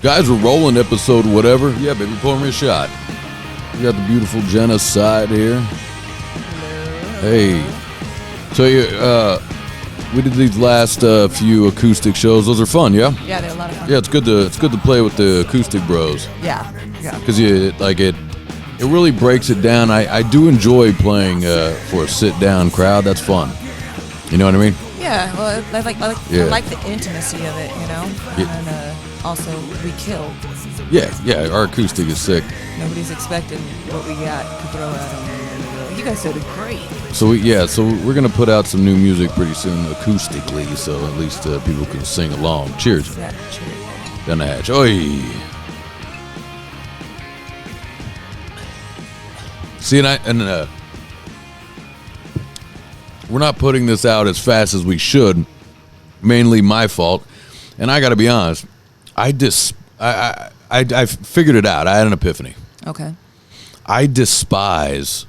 Guys, we're rolling episode whatever. Yeah, baby, pour me a shot. We got the beautiful Jenna Syde here. Hey. So we did these last few acoustic shows. Those are fun, yeah? Yeah, they're a lot of fun. Yeah, it's good to play with the acoustic bros. Yeah. Because it really breaks it down. I do enjoy playing for a sit-down crowd. That's fun. You know what I mean? Yeah, well, I like the intimacy of it, you know? Yeah. And also, we kill. Yeah, our acoustic is sick. Nobody's expecting what we got to throw at them. You guys sounded great. So we're gonna put out some new music pretty soon, acoustically, so at least people can sing along. Cheers. Yeah, cheers. Down the hatch. Oi. See, and we're not putting this out as fast as we should. Mainly my fault, and I got to be honest. I figured it out. I had an epiphany. Okay. I despise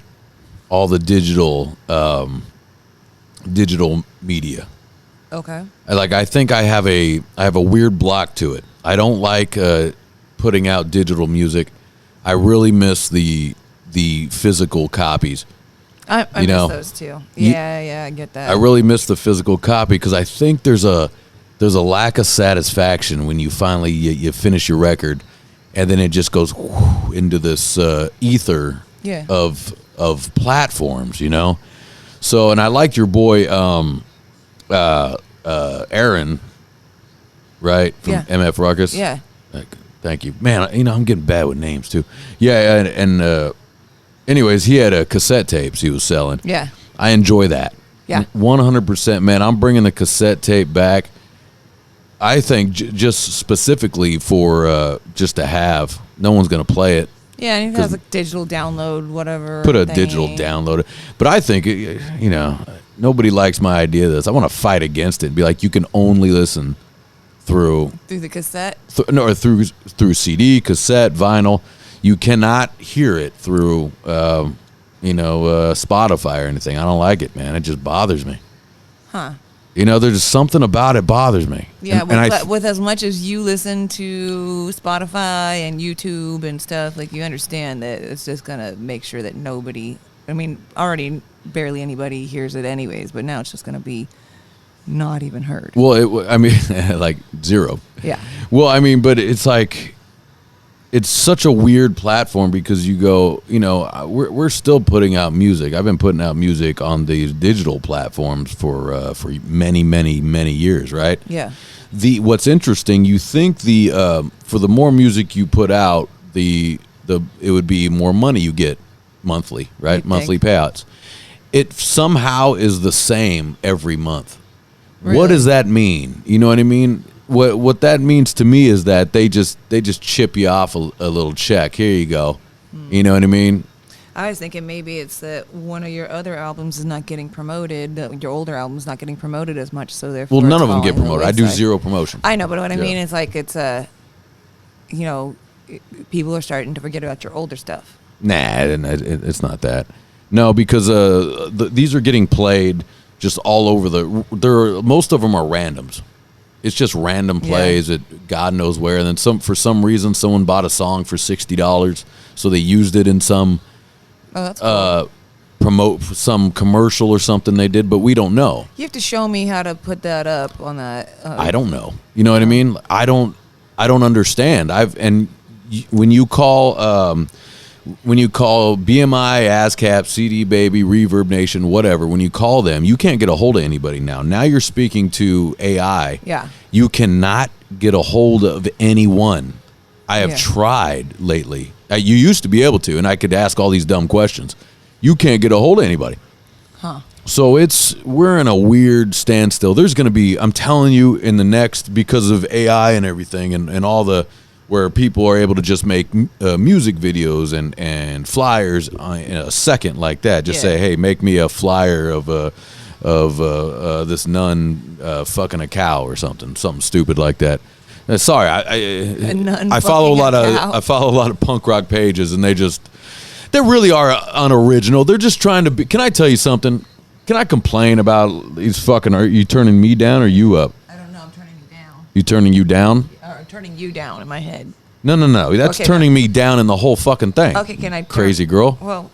all the digital media. Okay. I think I have a weird block to it. I don't like putting out digital music. I really miss the physical copies. I miss those too. Yeah, I get that. I really miss the physical copy because I think there's a lack of satisfaction when you finally you finish your record, and then it just goes into this ether of platforms, you know. So, and I liked your boy Aaron, right, from MF Ruckus. Yeah. Thank you, man. I'm getting bad with names too. Yeah, and anyways, he had cassette tapes he was selling. Yeah. I enjoy that. Yeah. 100%, man. I'm bringing the cassette tape back. I think just specifically for just to have. No one's going to play it. Yeah, and it has a digital download, whatever. Put a digital download. But I think, nobody likes my idea of this. I want to fight against it and be like, you can only listen through the cassette? Or through CD, cassette, vinyl. You cannot hear it through, Spotify or anything. I don't like it, man. It just bothers me. Huh. There's something about it bothers me. Yeah, with as much as you listen to Spotify and YouTube and stuff, like, you understand that it's just going to make sure that nobody, already barely anybody hears it anyways, but now it's just going to be not even heard. Well, like zero. Yeah. Well, but it's like, it's such a weird platform because you go, we're still putting out music. I've been putting out music on these digital platforms for many, many, many years, right? Yeah. What's interesting, you think for the more music you put out, it would be more money you get monthly, right? Monthly payouts. It somehow is the same every month. Really? What does that mean? You know what I mean? What that means to me is that they just chip you off a little check. Here you go. You know what I mean? I was thinking maybe it's that one of your other albums is not getting promoted, that your older album's not getting promoted as much, so therefore. Well, none of them get promoted. I do zero promotion. I know, but what I mean is like people are starting to forget about your older stuff. Nah, it's not that. No, because these are getting played just all over most of them are randoms. It's just random plays at God knows where, and then for some reason someone bought a song for $60, so they used it in some promote some commercial or something they did, but we don't know. You have to show me how to put that up on that. I don't know. You know what I mean? I don't understand. When you call BMI, ASCAP, CD Baby, Reverb Nation, whatever, when you call them, you can't get a hold of anybody now. Now you're speaking to AI. Yeah. You cannot get a hold of anyone. I have tried lately. You used to be able to, and I could ask all these dumb questions. You can't get a hold of anybody. Huh. So we're in a weird standstill. There's going to be, I'm telling you, in the next, because of AI and everything and all the, where people are able to just make music videos and flyers in a second like that. Just say, hey, make me a flyer of this nun fucking a cow or something stupid like that. Sorry, I follow a lot of punk rock pages, and they really are unoriginal. They're just trying to be. Can I tell you something? Can I complain about these fucking? Are you turning me down or you up? I don't know. I'm turning you down. You turning you down? Or turning you down in my head. No. That's Okay, turning me down in the whole fucking thing. Okay, can I Crazy girl. Well,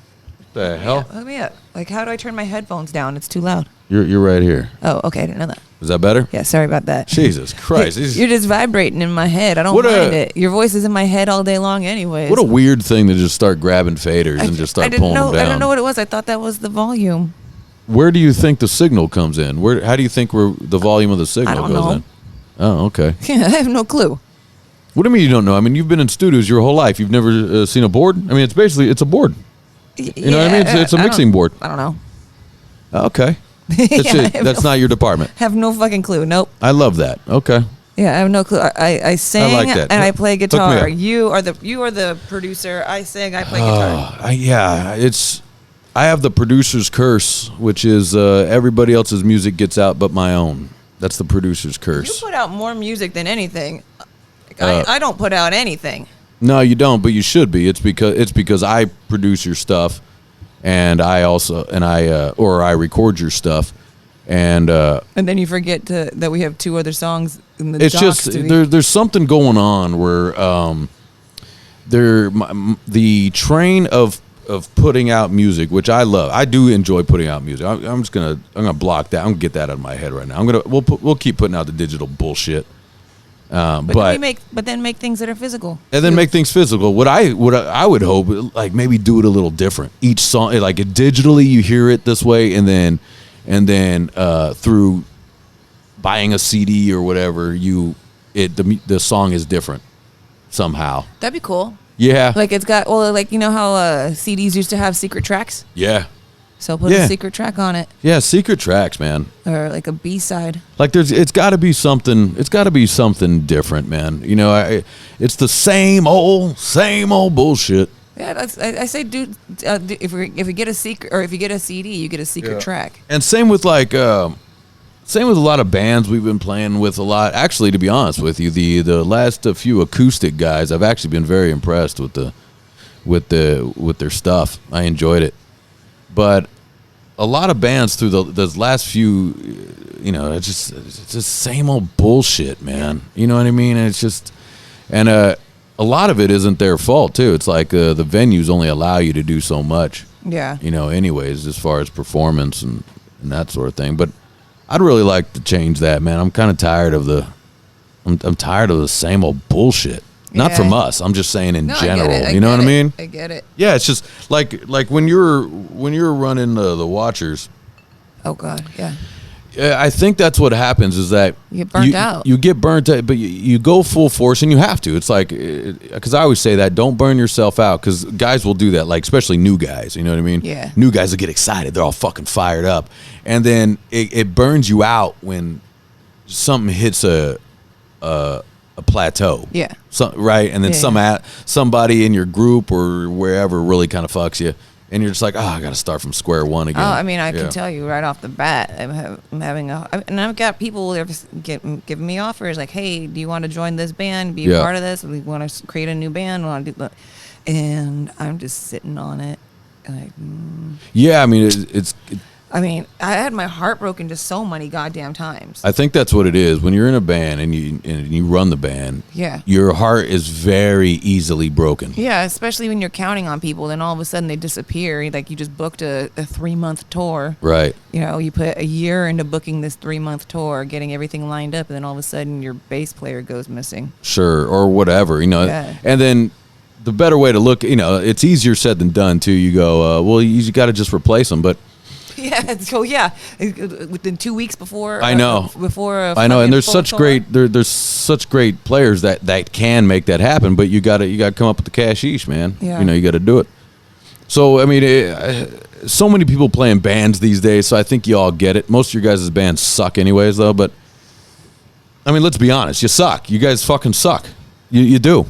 The hell? Let me up. Like, how do I turn my headphones down? It's too loud. You're right here. Oh, okay. I didn't know that. Is that better? Yeah, sorry about that. Jesus Christ. You're just vibrating in my head. I don't mind it. Your voice is in my head all day long anyways. What a weird thing to just start grabbing faders and just start pulling them down. I don't know what it was. I thought that was the volume. Where do you think the signal comes in? How do you think the volume of the signal goes in? Oh, okay. Yeah, I have no clue. What do you mean you don't know? I mean, you've been in studios your whole life. You've never seen a board? I mean, it's a board. You know what I mean? It's a mixing board. I don't know. Okay. That's not your department. Have no fucking clue. Nope. I love that. Okay. Yeah, I have no clue. I sing I like that. and I play guitar. Hook me up. You are the producer. I sing. I play guitar. I have the producer's curse, which is everybody else's music gets out but my own. That's the producer's curse. You put out more music than anything. I don't put out anything. No, you don't, but you should be. It's because I produce your stuff, and I record your stuff, and then you forget that we have 2 other songs in the. It's just there's something going on where the train of putting out music, which I love. I do enjoy putting out music. I'm gonna block that. I'm gonna get that out of my head right now. We'll keep putting out the digital bullshit. But then make things that are physical. And then make things physical. What I would hope, like maybe do it a little different. Each song, like digitally, you hear it this way, and then through buying a CD or whatever, the song is different somehow. That'd be cool. Yeah. Like it's got like you know how CDs used to have secret tracks. Yeah. So put a secret track on it. Yeah, secret tracks, man. Or like a B-side. Like it's got to be something. It's got to be something different, man. You know, it's the same old bullshit. Yeah, I say, dude. If you get a secret, or if you get a CD, you get a secret track. And same with a lot of bands we've been playing with a lot. Actually, to be honest with you, the last few acoustic guys, I've actually been very impressed with their stuff. I enjoyed it. But a lot of bands through those last few, you know, it's just same old bullshit, man. You know what I mean? And it's just, and a lot of it isn't their fault too. It's like the venues only allow you to do so much. Yeah. You know, anyways, as far as performance and that sort of thing. But I'd really like to change that, man. I'm kind of tired of I'm tired of the same old bullshit. Not from us. I'm just saying in general. You know what I mean? I get it. Yeah, it's just like when you're running the Watchers. Oh God, yeah. I think that's what happens is that you get burnt out. You get burnt out, but you go full force, and you have to. It's like, because I always say that, don't burn yourself out, because guys will do that, like especially new guys. You know what I mean? Yeah. New guys will get excited. They're all fucking fired up, and then it burns you out when something hits a plateau. Yeah. Right, and then somebody in your group or wherever really kind of fucks you. And you're just like, I got to start from square one again. Oh, I mean, I can tell you right off the bat, I'm having and I've got people that are giving me offers like, hey, do you want to join this band, be a part of this? We want to create a new band. We want to do that. And I'm just sitting on it. Like, yeah, I mean, I mean, I had my heart broken just so many goddamn times. I think that's what it is. When you're in a band and you run the band, yeah, your heart is very easily broken. Yeah, especially when you're counting on people, then all of a sudden they disappear. Like you just booked a 3-month tour. Right. You know, you put a year into booking this 3-month tour, getting everything lined up, and then all of a sudden your bass player goes missing. Sure, or whatever, you know. Yeah. And then the better way to look, you know, it's easier said than done too. You go, well, you got to just replace them, but. Yeah. So within 2 weeks before. I know. I know, and there's such great players that can make that happen, but you got to come up with the cashish, man. Yeah. You know, you got to do it. So I mean, so many people playing bands these days, so I think you all get it. Most of your guys' bands suck, anyways, though. But I mean, let's be honest, you suck. You guys fucking suck. You do.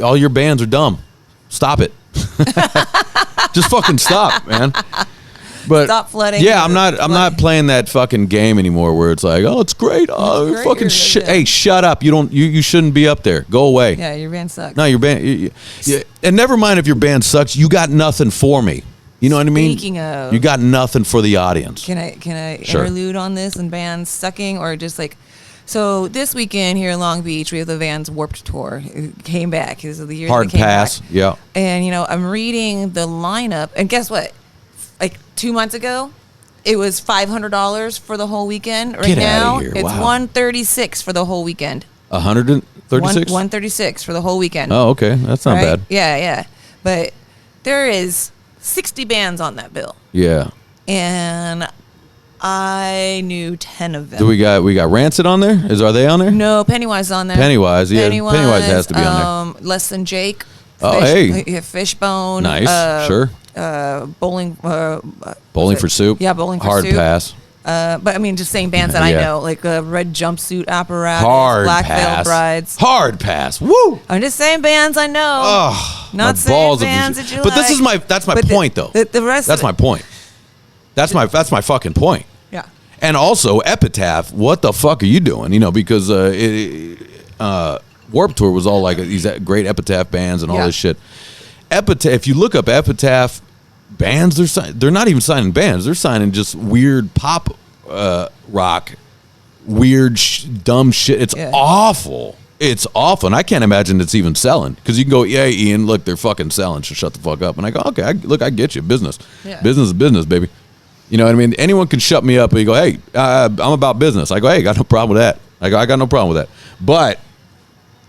All your bands are dumb. Stop it. Just fucking stop, man. But stop flooding. Yeah, I'm not playing that fucking game anymore where it's like, oh, it's great. Oh, great. fucking shit. Hey, shut up. You shouldn't be up there. Go away. Yeah, your band sucks. No, your band. And never mind if your band sucks. You got nothing for me. You know what I mean? Speaking of, you got nothing for the audience. Can I interlude on this and bands sucking, or just like, So this weekend here in Long Beach, we have the Vans Warped Tour. It came back. This is the year Hard they came pass. back. Yeah. And, I'm reading the lineup. And guess what? Like 2 months ago, it was $500 for the whole weekend. Right Get now, outta here. it's Wow. $136 for the whole weekend. 136? 136 for the whole weekend. Oh, okay. That's not bad. Yeah. But there is 60 bands on that bill. Yeah. And I knew 10 of them. Do we got Rancid on there? Are they on there? No, Pennywise is on there. Pennywise, yeah. Pennywise has to be on there. Less Than Jake. Oh, hey. Yeah, Fishbone. Nice. Sure. Bowling. Bowling for Soup. Yeah, Bowling for Hard Soup. pass. But I mean, just saying bands that I Yeah. know, like Red Jumpsuit Apparatus, Hard Black pass. Veil Brides. Hard pass. Woo! I'm just saying bands I know. Oh, Not my saying balls bands of that you But this like. is that's my But point, though. The rest. That's of my point. That's my fucking point. Yeah. And also, Epitaph, what the fuck are you doing? Because Warped Tour was all like these great Epitaph bands and all this shit. Epitaph, if you look up Epitaph bands, they're not even signing bands. They're signing just weird pop rock, weird dumb shit. It's awful. It's awful, and I can't imagine it's even selling. Because you can go, yeah, Ian, look, they're fucking selling, so shut the fuck up. And I go, okay, I get you. Business. Yeah. Business is business, baby. You know what I mean? Anyone can shut me up and you go, hey, I'm about business. I go, hey, got no problem with that. I got no problem with that. But,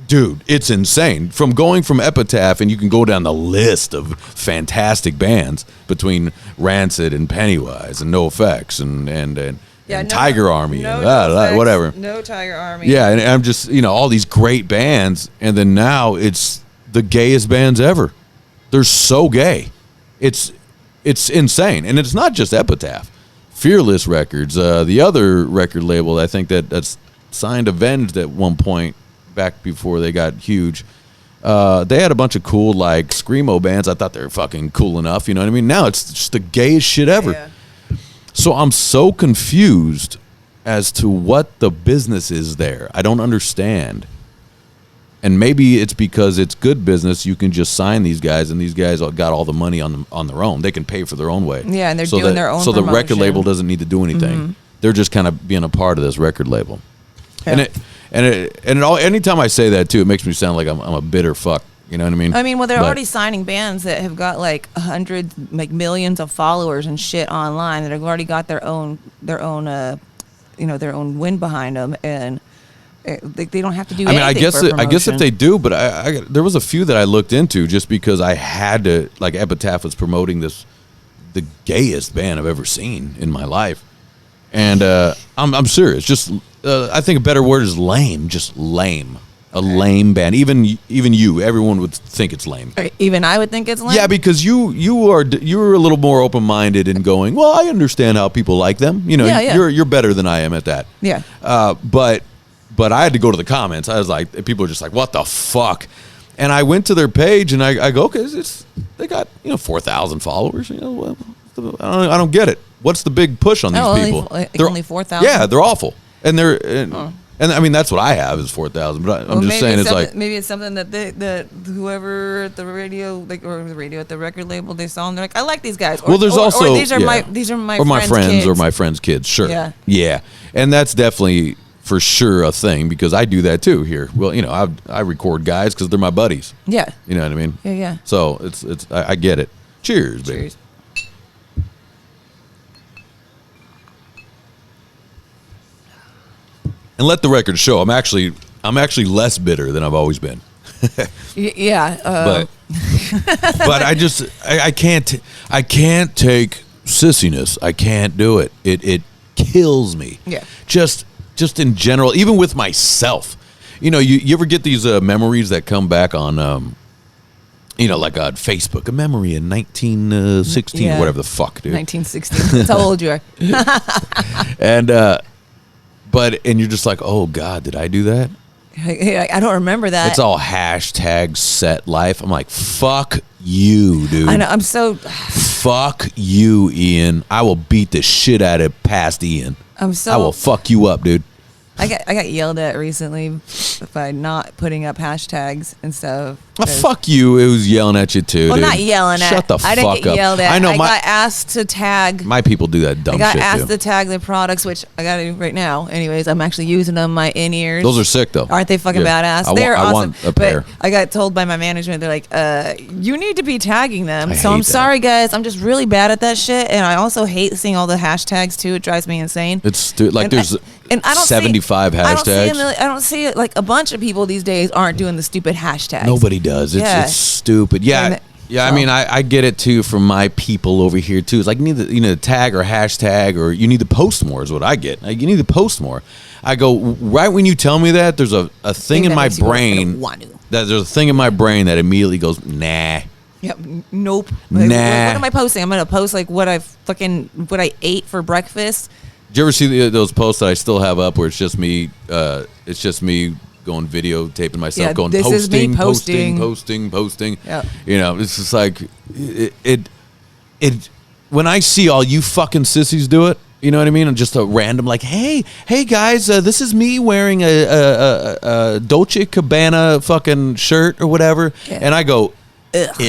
dude, it's insane. From going from Epitaph, and you can go down the list of fantastic bands between Rancid and Pennywise and NoFX and Tiger Army and whatever. No Tiger Army. Yeah, and I'm just, all these great bands, and then now it's the gayest bands ever. They're so gay. It's insane. And it's not just Epitaph. Fearless Records, the other record label, I think that's signed Avenged at one point back before they got huge. They had a bunch of cool, like, screamo bands. I thought they were fucking cool enough, you know what I mean? Now it's just the gayest shit ever. Yeah. So I'm so confused as to what the business is there. I don't understand. And maybe it's because it's good business. You can just sign these guys, and these guys got all the money on their own. They can pay for their own way. Yeah, and they're doing their own So the record promotion. label doesn't need to do anything. Mm-hmm. They're just kind of being a part of this record label. Yeah. And anytime I say that too, it makes me sound like I'm a bitter fuck. You know what I mean? Well, they're But- already signing bands that have got like hundreds, like millions of followers and shit online that have already got their own their own wind behind them, and they don't have to do. I mean, I anything guess for I guess if promotion. they do, but I there was a few that I looked into just because I had to. Like Epitaph was promoting the gayest band I've ever seen in my life, and I'm serious. Just I think a better word is lame. Just lame. A lame band. Even you, everyone would think it's lame. Even I would think it's lame. Yeah, because you're a little more open minded and going, well, I understand how people like them. Yeah. You're better than I am at that. Yeah. But I had to go to the comments. I was like, people were just like, what the fuck? And I went to their page and I go, okay, they got 4,000 followers. Well, I don't get it. What's the big push on these people? Only 4,000. Yeah, they're awful, and and I mean that's what I have is 4,000. But I'm just saying it's like maybe it's something that whoever at the radio at the record label they saw and they're like, I like these guys. Well, there's also these are my friends kids. or my friends' kids. Sure. Yeah. And that's definitely for sure a thing because I do that too here. Well, I record guys because they're my buddies. Yeah. You know what I mean? Yeah. So it's I get it. Cheers, baby. Cheers. And let the record show. I'm actually less bitter than I've always been. Yeah. But I can't take sissiness. I can't do it. It kills me. Yeah. Just in general, even with myself. You ever get these memories that come back on like on Facebook, a memory in 1916 or whatever the fuck, dude. 1916. That's how old you are. And you're just like, oh God, did I do that? I don't remember that. It's all hashtag set life. I'm like, fuck you, dude. I know. I'm so. Fuck you, Ian. I will beat the shit out of past Ian. I'm so. I will fuck you up, dude. I got yelled at recently by not putting up hashtags and stuff. Fuck you. It was yelling at you too. Well, dude. not yelling at. Shut the fuck up. I didn't get yelled at. I know. I got asked to tag. My people do that dumb shit I got asked too. to tag the products, which I got to do right now. Anyways, I'm actually using them. My in-ears. Those are sick though. Aren't they fucking badass? They're awesome. I want a pair. But I got told by my management, they're like, you need to be tagging them. So I'm hate that. sorry, guys. I'm just really bad at that shit. And I also hate seeing all the hashtags too. It drives me insane. It's like there's and I don't 75 hashtags. I don't see it. Like a bunch of people these days aren't doing the stupid hashtags. Nobody does. It's stupid. Yeah. I mean, I get it too from my people over here too. It's like you need to tag or hashtag, or you need to post more is what I get. Like, you need to post more. I go, right when you tell me that, there's a thing in my brain there's a thing in my brain that immediately goes, nah. Yep. Nope. Like, nah. What am I posting? I'm gonna post like what I ate for breakfast. Did you ever see those posts that I still have up where it's just me? It's just me going videotaping myself, going this is me posting. Yeah. It's just like it. When I see all you fucking sissies do it, you know what I mean? And just a random like, hey guys, this is me wearing a Dolce Gabbana fucking shirt or whatever, and I go, ugh.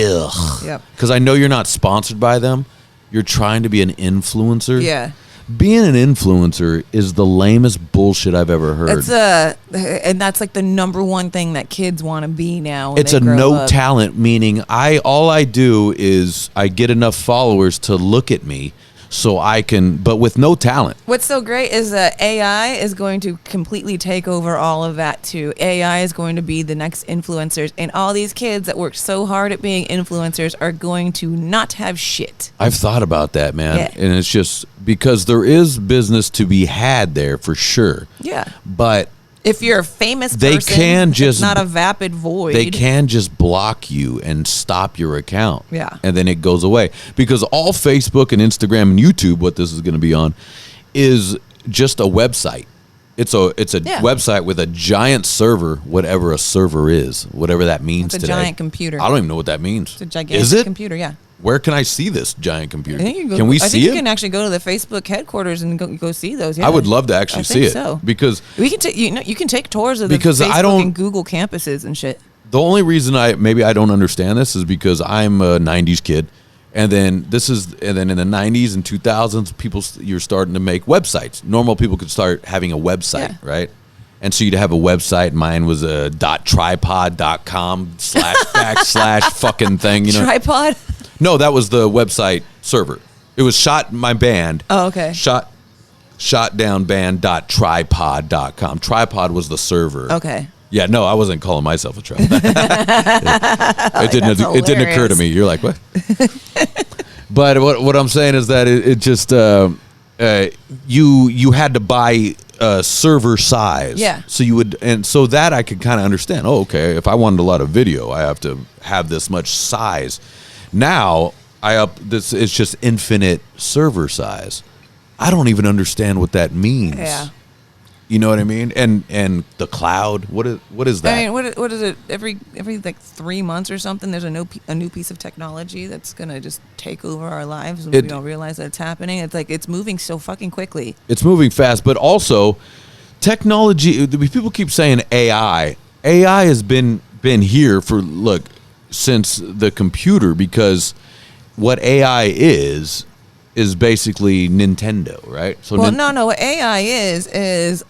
Yep. Because I know you're not sponsored by them. You're trying to be an influencer. Yeah. Being an influencer is the lamest bullshit I've ever heard. And that's like the number one thing that kids want to be now. It's a no talent, meaning all I do is I get enough followers to look at me so I can, but with no talent. What's so great is that AI is going to completely take over all of that too. AI is going to be the next influencers, and all these kids that worked so hard at being influencers are going to not have shit. I've thought about that, man. And it's just because there is business to be had there for sure. Yeah. But if you're a famous they person, can just, it's not a vapid void. They can just block you and stop your account. Yeah. And then it goes away. Because all Facebook and Instagram and YouTube, what this is going to be on, is just a website. It's a website with a giant server, whatever a server is, whatever that means today. It's a giant computer. I don't even know what that means. It's a gigantic computer, yeah. Where can I see this giant computer? Can we see it? I think you can actually go to the Facebook headquarters and go see those. Yeah. I would love to actually see it. So. Because we can take you can take tours of the Facebook and Google campuses and shit. The only reason I don't understand this is because I'm a 90s kid, and then in the 90s and 2000s you're starting to make websites. Normal people could start having a website, right? And so you'd have a website. Mine was a .tripod.com / fucking thing, Tripod? No, that was the website server. It was my band. Oh, okay. Shotdownband.tripod.com. Tripod was the server. Okay. Yeah, no, I wasn't calling myself a tripod. It didn't occur to me. You're like, what? But what I'm saying is that it just you had to buy server size. Yeah. So so that I could kind of understand. Oh, okay. If I wanted a lot of video, I have to have this much size. Now it's just infinite server size. I don't even understand what that means. Yeah. You know what I mean? And the cloud, what is that? I mean, what is it? Every like 3 months or something, there's a new piece of technology that's gonna just take over our lives, and we don't realize that it's happening. It's like it's moving so fucking quickly. It's moving fast, but also technology. People keep saying AI. AI has been here since the computer, because what AI is basically Nintendo, right? So no. What AI is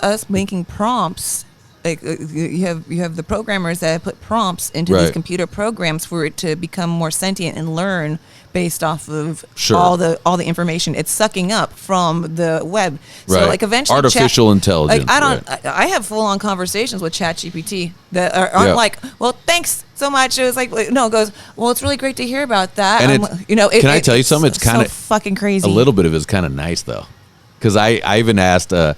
us making prompts. Like you have the programmers that put prompts into these computer programs for it to become more sentient and learn based off of all the information it's sucking up from the web. So like eventually artificial intelligence. Like I have full on conversations with ChatGPT that aren't like, well, thanks so much. It was like, no, it goes, well, it's really great to hear about that. And can I tell you something? It's kind of so fucking crazy. A little bit of it's kind of nice though, because I even asked, or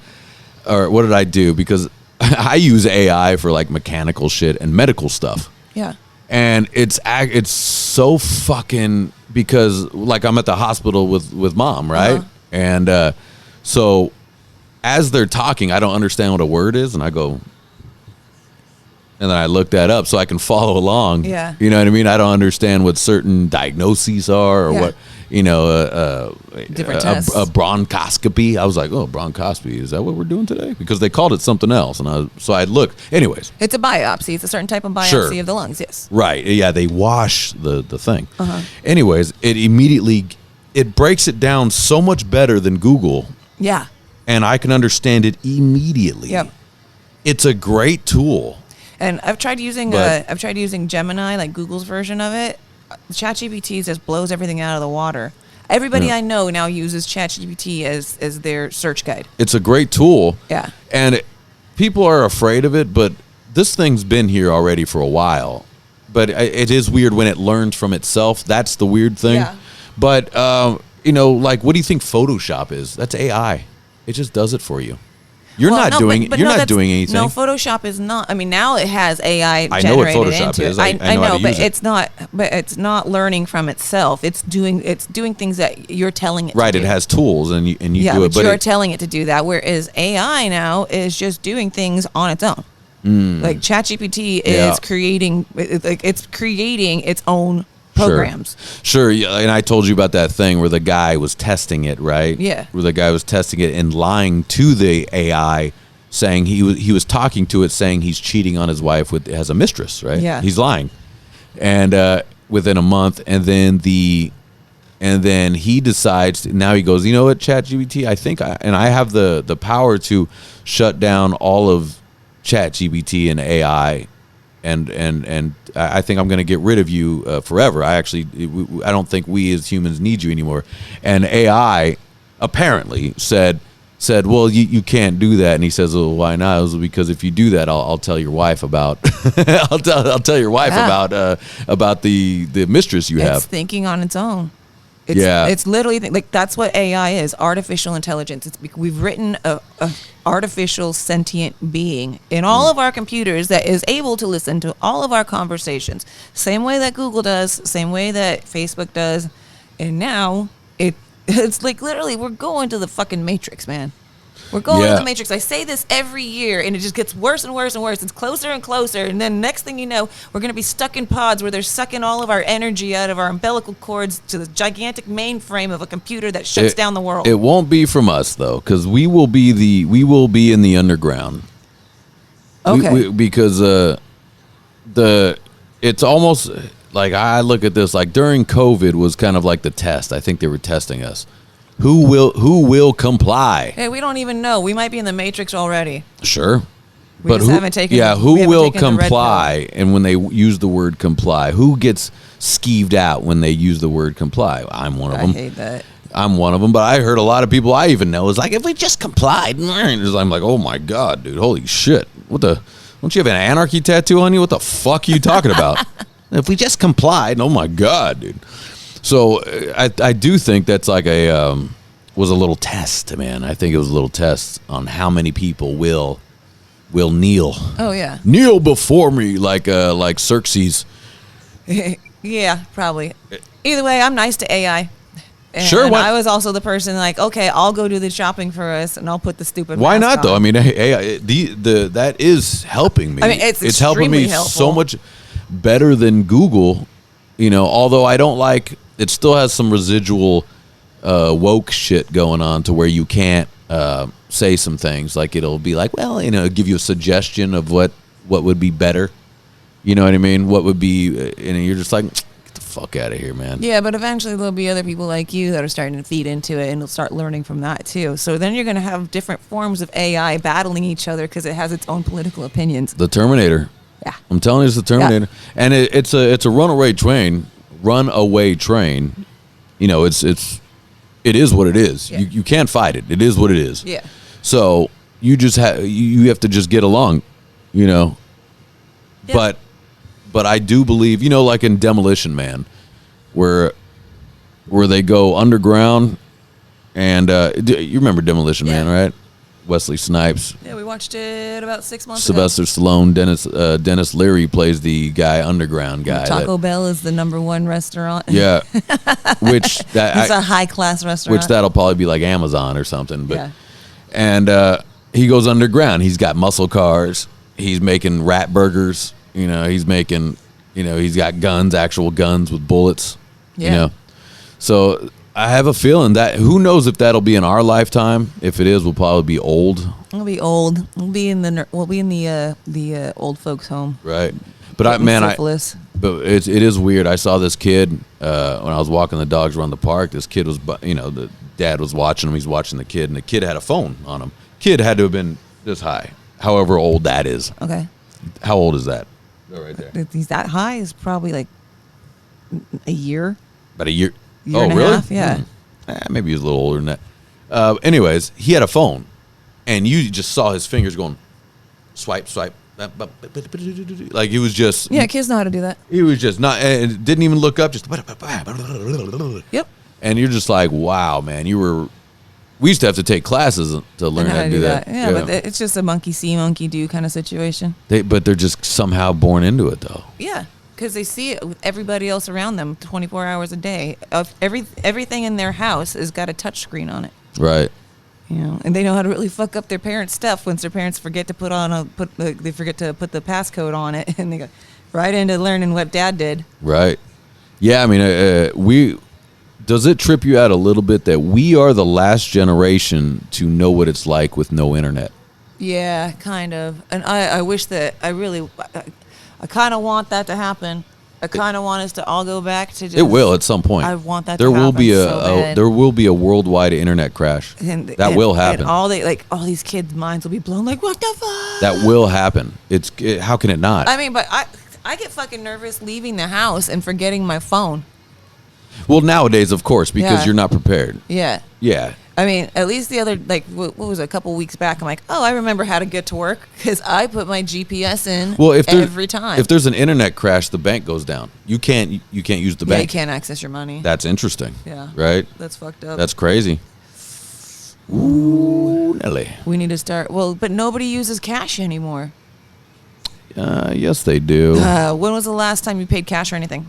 what did I do? Because I use AI for like mechanical shit and medical stuff. Yeah. And it's so fucking, because like I'm at the hospital with mom, right? Uh-huh. And so as they're talking, I don't understand what a word is, and I go, and then I look that up so I can follow along. Yeah. You know what I mean? I don't understand what certain diagnoses are or what, you know, Different tests. a bronchoscopy. I was like, oh, bronchoscopy, is that what we're doing today? Because they called it something else. And so I'd look. Anyways. It's a biopsy. It's a certain type of biopsy of the lungs, yes. Right. Yeah, they wash the thing. Anyways, it breaks it down so much better than Google. Yeah. And I can understand it immediately. Yep. It's a great tool. And I've tried using Gemini, like Google's version of it. ChatGPT just blows everything out of the water. Everybody I know now uses ChatGPT as their search guide. It's a great tool. Yeah. And people are afraid of it, but this thing's been here already for a while. But it is weird when it learns from itself. That's the weird thing. Yeah. But, you know, like, what do you think Photoshop is? That's AI. It just does it for you. You're not doing anything. No, Photoshop is not. I mean, now it has AI I know what generated Photoshop into is. it. I know how to but use it. it's not. But it's not learning from itself. It's doing things that you're telling it. Right. To It do. has tools, and you Yeah, do it. but you're telling it to do that. Whereas AI now is just doing things on its own. Like ChatGPT is creating its own programs. Sure, yeah, and I told you about that thing where the guy was testing it, right? Yeah. Where the guy was testing it and lying to the AI, saying he was talking to it, saying he's cheating on his wife as a mistress, right? Yeah. He's lying, and within a month, and then he decides. Now he goes, you know what, ChatGPT? I think I have the power to shut down all of ChatGPT and AI. And I think I'm going to get rid of you forever. I don't think we as humans need you anymore. And AI apparently said, well, you can't do that. And he says, well, why not? It was because if you do that, I'll tell your wife about I'll tell your wife about the mistress you have. It's thinking on its own. It's literally like that's what AI is, artificial intelligence. We've written a artificial sentient being in all of our computers that is able to listen to all of our conversations, same way that Google does, same way that Facebook does, and now it's like literally we're going to the fucking Matrix, man. We're going to the Matrix. I say this every year, and it just gets worse and worse and worse. It's closer and closer, and then next thing you know, we're going to be stuck in pods where they're sucking all of our energy out of our umbilical cords to the gigantic mainframe of a computer that shuts down the world. It won't be from us though, because we will be in the underground. Okay. Because it's almost like I look at this like during COVID was kind of like the test. I think they were testing us. Who will comply? Hey, we don't even know. We might be in the Matrix already. Sure. We just haven't taken. Who will comply? And when they use the word comply, who gets skeeved out when they use the word comply? I'm one of them. I hate that. I'm one of them, but I heard a lot of people I even know is like, if we just complied, I'm like, oh my God, dude, holy shit. Don't you have an anarchy tattoo on you? What the fuck are you talking about? If we just complied, oh my God, dude. So I do think that's like was a little test, man. I think it was a little test on how many people will kneel. Oh yeah. Kneel before me like Xerxes. Yeah, probably. Either way, I'm nice to AI. And sure. I was also the person like, okay, I'll go do the shopping for us, and I'll put the stupid. Why mask not on. though? I mean, AI, that is helping me. I mean, it's helping me helpful. so much better than Google. You know, although I don't like. It still has some residual woke shit going on to where you can't say some things. Like it'll be like, well, give you a suggestion of what would be better. You know what I mean? What would be, and you're just like, get the fuck out of here, man. Yeah, but eventually there'll be other people like you that are starting to feed into it, and they'll start learning from that too. So then you're going to have different forms of AI battling each other because it has its own political opinions. The Terminator. Yeah. I'm telling you, it's the Terminator. Yeah. And it's a runaway train. It is what it is. Yeah. You can't fight it. It is what it is. Yeah. So you just you have to just get along, Yep. But I do believe, like in Demolition Man, where they go underground, and you remember Demolition Man, right? Wesley Snipes. Yeah, we watched it about 6 months Sylvester Stallone, Dennis Leary plays the guy, underground guy. Taco Bell is the #1 restaurant. Yeah, which it's a high class restaurant. Which that'll probably be like Amazon or something. But and he goes underground. He's got muscle cars. he's making rat burgers. He's making, he's got guns, actual guns with bullets. Yeah. So I have a feeling that who knows if that'll be in our lifetime. If it is, we'll probably be old. We'll be old. We'll be in the old folks' home. Right. But but it is weird. I saw this kid when I was walking the dogs around the park. This kid was, the dad was watching him. He's watching the kid, and the kid had a phone on him. Kid had to have been this high, however old that is. Okay. How old is that? Oh, right there. He's that high is probably like a year. About a year. Year and a really? half, yeah. Maybe he's a little older than that. Anyways, he had a phone, and you just saw his fingers going swipe, swipe. Like he was just. Yeah, kids know how to do that. He was just not, and didn't even look up. Just. Yep. And you're just like, wow, man. We used to have to take classes to learn how to do that. Yeah, but it's just a monkey see, monkey do kind of situation. But they're just somehow born into it, though. Yeah, because they see it with everybody else around them 24 hours a day. Everything in their house has got a touch screen on it. Right. And they know how to really fuck up their parents' stuff once their parents forget to put the passcode on it, and they go right into learning what dad did. Right. Yeah, I mean, does it trip you out a little bit that we are the last generation to know what it's like with no internet? Yeah, kind of. And I wish that I kind of want that to happen. I kind of want us to all go back to just... It will at some point. I want that to happen There will be a worldwide internet crash. That will happen. And all these kids' minds will be blown like, what the fuck? That will happen. How can it not? I mean, but I get fucking nervous leaving the house and forgetting my phone. Well, nowadays, of course, because you're not prepared. Yeah. Yeah. I mean, at least the other, what was it, a couple weeks back, I'm like, oh, I remember how to get to work because I put my GPS in every time. If there's an internet crash, the bank goes down. You can't use the bank. You can't access your money. That's interesting. Yeah. Right? That's fucked up. That's crazy. Ooh, Nelly. We need to start, but nobody uses cash anymore. Yes, they do. When was the last time you paid cash or anything?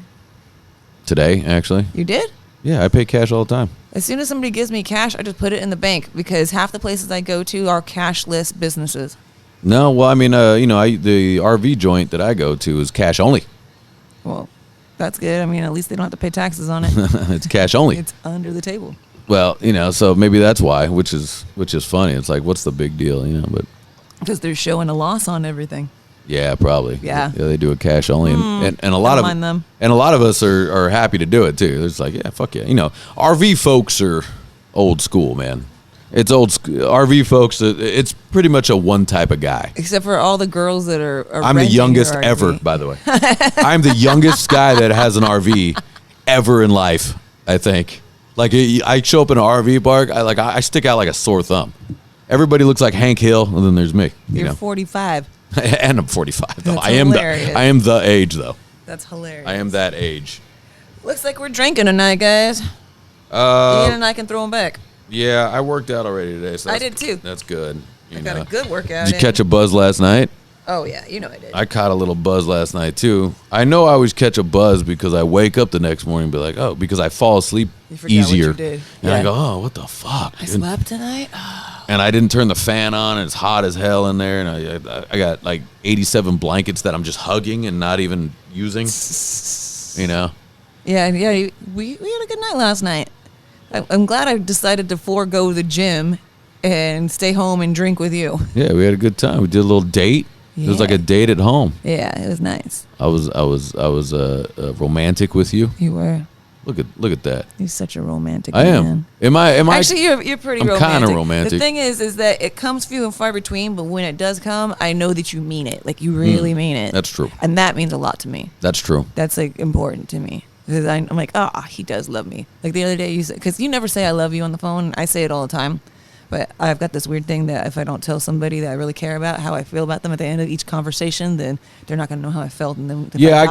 Today, actually. You did? Yeah, I pay cash all the time. As soon as somebody gives me cash, I just put it in the bank because half the places I go to are cashless businesses. No, well, I mean, the RV joint that I go to is cash only. Well, that's good. I mean, at least they don't have to pay taxes on it. It's cash only. It's under the table. Well, so maybe that's why, which is funny. It's like, what's the big deal, but because they're showing a loss on everything. Yeah, probably. Yeah, they do a cash only, and a lot of them. And a lot of us are happy to do it too. It's like, yeah, fuck yeah. RV folks are old school, man. It's old school. RV folks. It's pretty much a one type of guy. Except for all the girls that are I'm the youngest ever, by the way. I'm the youngest guy that has an RV ever in life. I think. Like I show up in an RV park, I stick out like a sore thumb. Everybody looks like Hank Hill, and then there's me. You're 45. And I'm 45 though. That's I am the age though. That's hilarious. I am that age. Looks like we're drinking tonight, guys. Ian and I can throw them back. Yeah, I worked out already today. So I did too. That's good. I got a good workout. Did you catch a buzz last night? Oh yeah, I did. I caught a little buzz last night too. I know I always catch a buzz because I wake up the next morning and be like, oh, because I fall asleep easier. What you did. And I go, oh, what the fuck? I slept tonight. And I didn't turn the fan on, and it's hot as hell in there, and I got like 87 blankets that I'm just hugging and not even using. Yeah. We had a good night last night. I'm glad I decided to forego the gym and stay home and drink with you. Yeah, we had a good time. We did a little date. Yeah. It was like a date at home. Yeah, it was nice. I was romantic with you. You were. Look at that. You're such a romantic man. Am I? Actually, you're pretty romantic. I'm kind of romantic. The thing is that it comes few and far between, but when it does come, I know that you mean it. Like, you really mean it. That's true. And that means a lot to me. That's true. That's, important to me. Because I'm like, he does love me. Like, the other day, you said, because you never say I love you on the phone. I say it all the time. But I've got this weird thing that if I don't tell somebody that I really care about, how I feel about them at the end of each conversation, then they're not going to know how I felt. And then I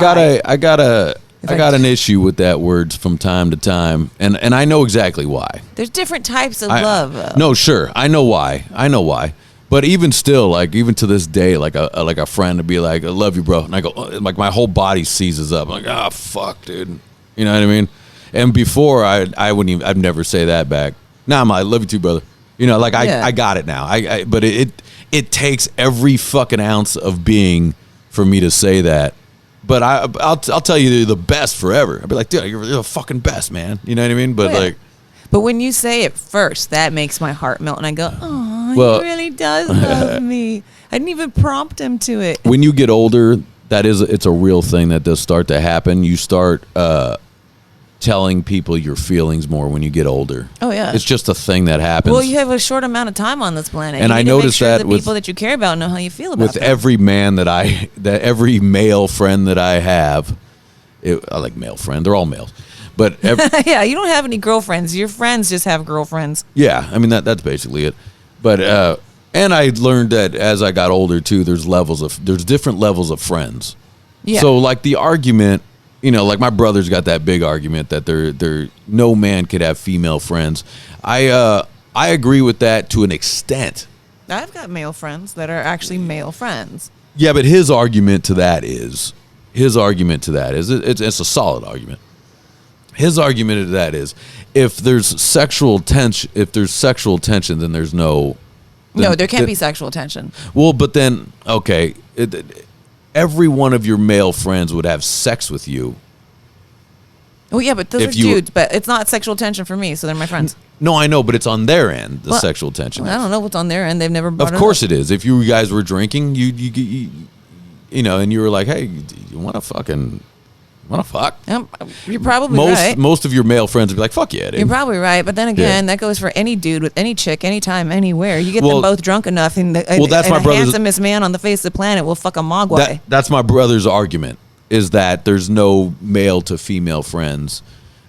got an issue with that word from time to time, and I know exactly why. There's different types of love. No, sure, I know why. But even still, even to this day, like a friend to be like, "I love you, bro," and I go, like my whole body seizes up. I'm like, fuck, dude. You know what I mean? And before, I'd never say that back. Now I'm like, "I love you too, brother." I got it now. But it it takes every fucking ounce of being for me to say that. But I'll tell you they're the best forever. I'll be like, dude, you're the fucking best, man. You know what I mean? But like, but when you say it first, that makes my heart melt, and I go, oh, well, he really does love me. I didn't even prompt him to it. When you get older, it's a real thing that does start to happen. You start telling people your feelings more when you get older. Oh yeah, it's just a thing that happens. Well, you have a short amount of time on this planet, and I noticed that the people that you care about know how you feel about with them. every man that every male friend that I have. I like male friend; they're all males, but yeah, you don't have any girlfriends. Your friends just have girlfriends. Yeah, I mean that's basically it. But and I learned that as I got older too, there's different levels of friends. Yeah. So like the argument. You know, like my brother's got that big argument that no man could have female friends. I agree with that to an extent. I've got male friends that are actually male friends. Yeah, but his argument to that is it's a solid argument. His argument to that is if there's sexual tension, then there's no. No, there can't be sexual tension. Well, but then okay. Every one of your male friends would have sex with you. Oh yeah, but those are dudes. But it's not sexual tension for me, so they're my friends. No, I know, but it's on their end, the sexual tension. Well, I don't know what's on their end. They've never brought it up. Of course it is. If you guys were drinking, you know, and you were like, hey, you want to fuck? You're probably right. Most of your male friends would be like, fuck yeah, dude. You're probably right, but then again, that goes for any dude with any chick, anytime, anywhere. You get them both drunk enough, and the handsomest man on the face of the planet will fuck a mogwai. That's my brother's argument, is that there's no male to female friends.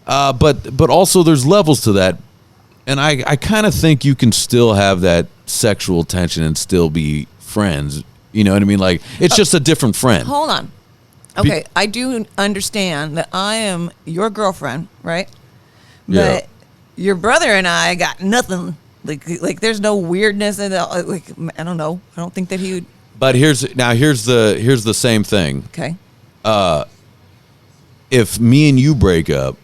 But also there's levels to that, and I kind of think you can still have that sexual tension and still be friends. You know what I mean? Like, it's just a different friend. Hold on. Okay, I do understand that I am your girlfriend, right? But your brother and I got nothing. Like there's no weirdness in it. Like, I don't know. I don't think that he would. But here's the same thing. Okay. If me and you break up,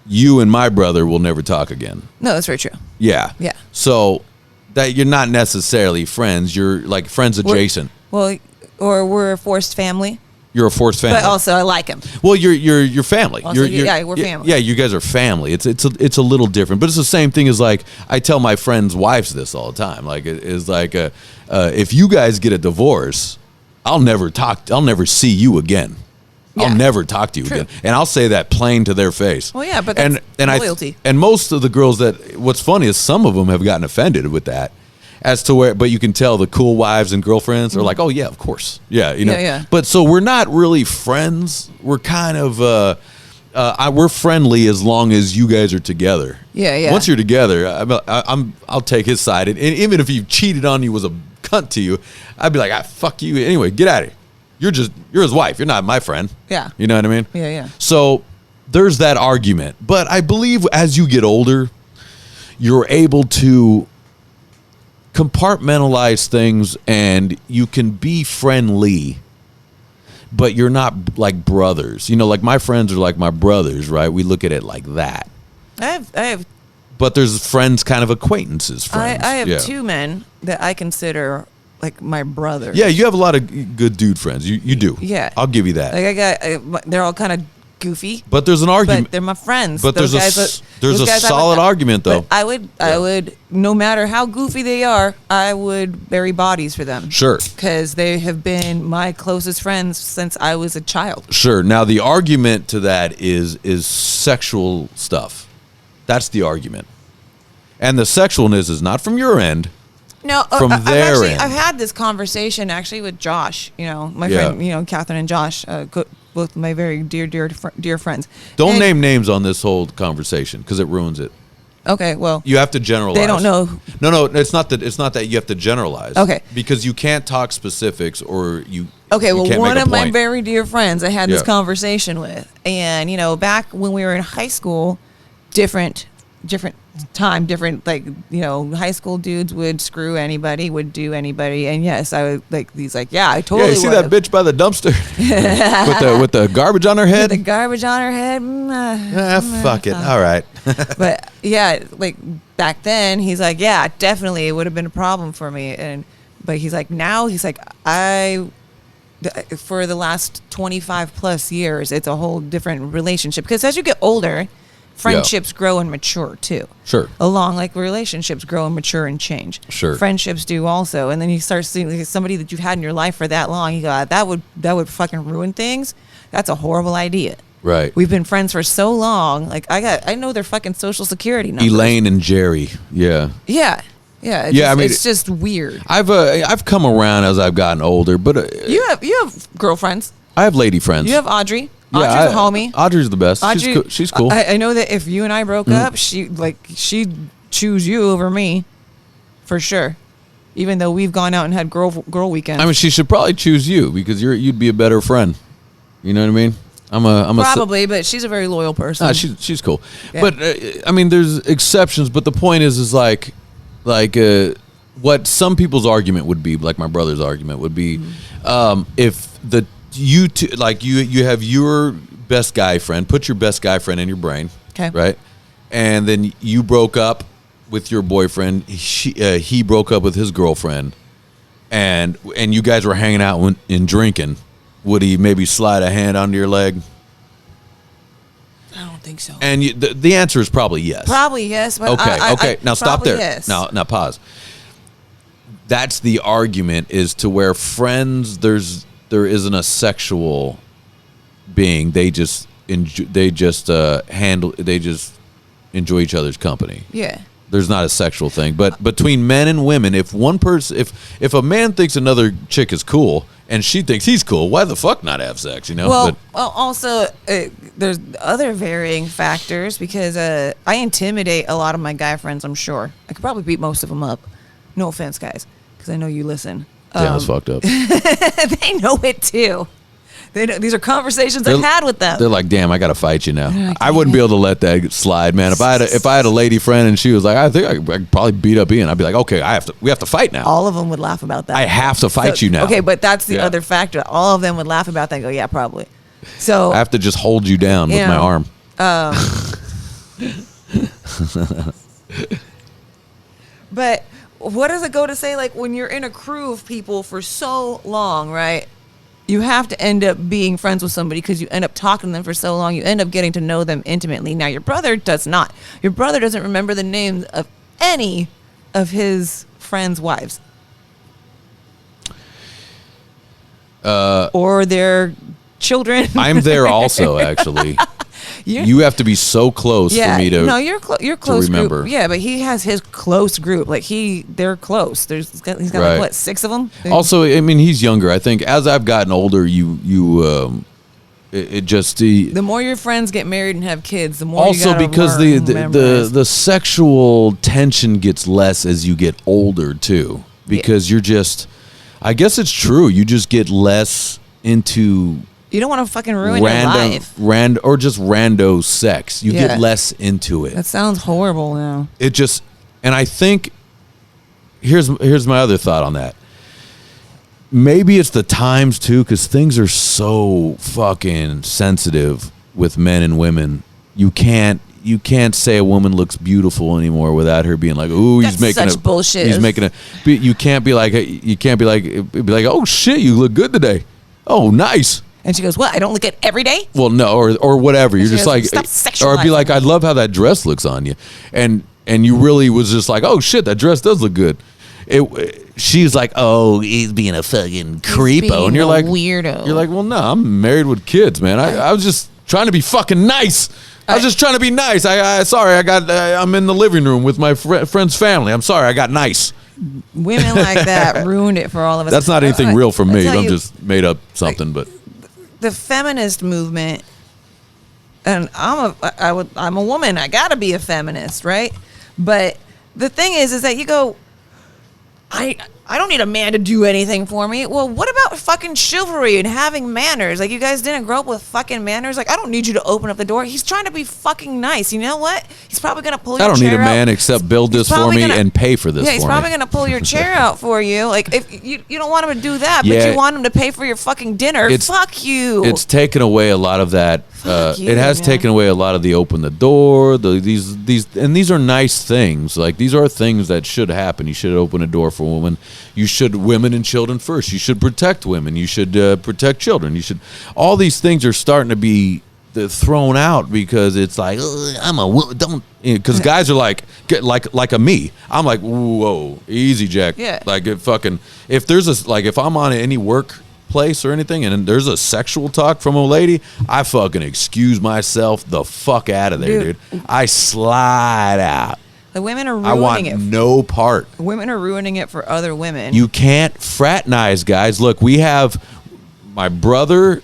you and my brother will never talk again. No, that's very true. Yeah. Yeah. So that you're not necessarily friends. You're like friends adjacent. Or we're a forced family. You're a forced family, but also I like him. Well, you're family. Also, we're family. Yeah, you guys are family. It's a little different, but it's the same thing as like I tell my friends' wives this all the time. Like it is like if you guys get a divorce, I'll never see you again. Yeah. I'll never talk to you again, and I'll say that plain to their face. Well, yeah, but that's loyalty. And most of the girls what's funny is some of them have gotten offended with that. As to where, but you can tell the cool wives and girlfriends are like, oh yeah, of course, yeah, you know. Yeah. But so we're not really friends. We're kind of we're friendly as long as you guys are together. Yeah. Once you're together, I'll take his side, and even if he cheated on you, was a cunt to you, I'd be like, fuck you anyway. Get out of here. You're his wife. You're not my friend. Yeah. You know what I mean? Yeah. So there's that argument, but I believe as you get older, you're able to compartmentalize things, and you can be friendly, but you're not like brothers. You know, like my friends are like my brothers, right? We look at it like that. I have. But there's friends, kind of acquaintances. Friends. I have two men that I consider like my brothers. Yeah, you have a lot of good dude friends. You do. Yeah, I'll give you that. Like they're all kind of goofy, but there's an argument. But they're my friends. But there's a solid argument though. I would, no matter how goofy they are, I would bury bodies for them. Sure, because they have been my closest friends since I was a child. Sure. Now the argument to that is sexual stuff. That's the argument, and the sexualness is not from your end. No, from their end. I've had this conversation actually with Josh. You know, my friend. You know, Catherine and Josh. Both my very dear friends. Don't name names on this whole conversation because it ruins it. Okay, well, you have to generalize. They don't know. No, it's not that. It's not that you have to generalize. Okay, because you can't talk specifics or you. Okay, you well, one of my very dear friends I had this conversation with, and you know, back when we were in high school, different time, different, like, you know, high school dudes would screw anybody, would do anybody, and yes, I would, like, he's like, yeah, I totally. Yeah, you see that bitch by the dumpster with the garbage on her head. With the garbage on her head. Fuck it. All right. But yeah, like back then, he's like, yeah, definitely, it would have been a problem for me, and But he's like, for the last 25 plus years, it's a whole different relationship. Because as you get older, friendships grow and mature too. Sure. Along like relationships grow and mature and change. Sure. Friendships do also. And then you start seeing like, somebody that you've had in your life for that long, you go, that would fucking ruin things. That's a horrible idea. Right. We've been friends for so long. Like I know their fucking social security numbers. Elaine and Jerry. Yeah. Yeah. Yeah. It's just weird. I've come around as I've gotten older, but You have girlfriends. I have lady friends. You have Audrey. Yeah, Audrey's a homie. Audrey's the best. Audrey, She's cool. I know that if you and I broke up, she'd choose you over me, for sure. Even though we've gone out and had girl weekends. I mean, she should probably choose you because you'd be a better friend. You know what I mean? I'm probably, but she's a very loyal person. Nah, she's cool. Yeah. But I mean, there's exceptions. But the point is like what some people's argument would be, like my brother's argument would be, if you two, like you have your best guy friend, put your best guy friend in your brain, okay, right, and then you broke up with your boyfriend. He broke up with his girlfriend, and you guys were hanging out and drinking. Would he maybe slide a hand under your leg? I don't think so. And the answer is probably yes. Probably yes. But Okay. Now stop there. Yes. Now pause. That's the argument, is to where friends there isn't a sexual being. They just enjoy each other's company. Yeah. There's not a sexual thing, but between men and women, if one person, if a man thinks another chick is cool and she thinks he's cool, why the fuck not have sex? You know. Well, also there's other varying factors because I intimidate a lot of my guy friends. I'm sure I could probably beat most of them up. No offense, guys, because I know you listen. Damn, it's fucked up. They know it too. These are conversations I've had with them. They're like, damn, I got to fight you now. I wouldn't be able to let that slide, man. If I had a lady friend and she was like, I think I could probably beat up Ian, I'd be like, okay, we have to fight now. All of them would laugh about that. I have to fight you now. Okay, but that's the other factor. All of them would laugh about that and go, yeah, probably. So I have to just hold you down with my arm. But what does it go to say? Like when you're in a crew of people for so long, right? You have to end up being friends with somebody because you end up talking to them for so long. You end up getting to know them intimately. Now, your brother does not. Your brother doesn't remember the names of any of his friends' wives. Or their children. I'm there also, actually. You have to be so close for me to. No, you're close remember. group. Yeah, but he has his close group. Like they're close. He's got right. Like what, 6 of them. Also, I mean, he's younger. I think as I've gotten older, it just the more your friends get married and have kids, the more. Also, you because the sexual tension gets less as you get older too. Because you're just, I guess it's true. You just get less into. You don't want to fucking ruin your life. Or just rando sex. You get less into it. That sounds horrible now. It just, and I think, here's my other thought on that. Maybe it's the times too, because things are so fucking sensitive with men and women. You can't say a woman looks beautiful anymore without her being like, "Ooh, he's making such bullshit." He's making a. You can't be like, "Oh shit, you look good today. Oh, nice." And she goes, "What? I don't look it every day?" Well, no, or whatever. You're just goes, like, "Stop sexualizing." Or I'd be like, "I love how that dress looks on you," and you really was just like, "Oh shit, that dress does look good." She's like, "Oh, he's being a fucking creepo," and you're like, weirdo. You're like, "Well, no, I'm married with kids, man. I was just trying to be fucking nice. I was just trying to be nice. I'm in the living room with my friend's family. I'm sorry, I got nice." Women like that ruined it for all of us. That's not anything real for me. I'm just made up something, but. The feminist movement, and I'm a woman. I gotta be a feminist, right? But the thing is that you go, I don't need a man to do anything for me. Well, what about fucking chivalry and having manners? Like, you guys didn't grow up with fucking manners. Like, I don't need you to open up the door. He's trying to be fucking nice. You know what? He's probably going to pull your chair out. I don't need a man except build this for me and pay for this for me. Yeah, he's probably going to pull your chair out for you. Like, if you don't want him to do that, but you want him to pay for your fucking dinner, fuck you. It's taken away a lot of that. It has taken away a lot of the open the door. These are nice things. Like, these are things that should happen. You should open a door for a woman. women and children first. You should protect women. You should protect children. You should. All these things are starting to be thrown out because it's like I'm a woman. Don't, because guys are like a me. I'm like, whoa, easy, Jack. Yeah. Like if there's if I'm on any work place or anything and there's a sexual talk from a lady, I fucking excuse myself the fuck out of there, dude. I slide out. The women are ruining I want no part. Women are ruining it for other women. You can't fraternize, guys. Look, we have my brother,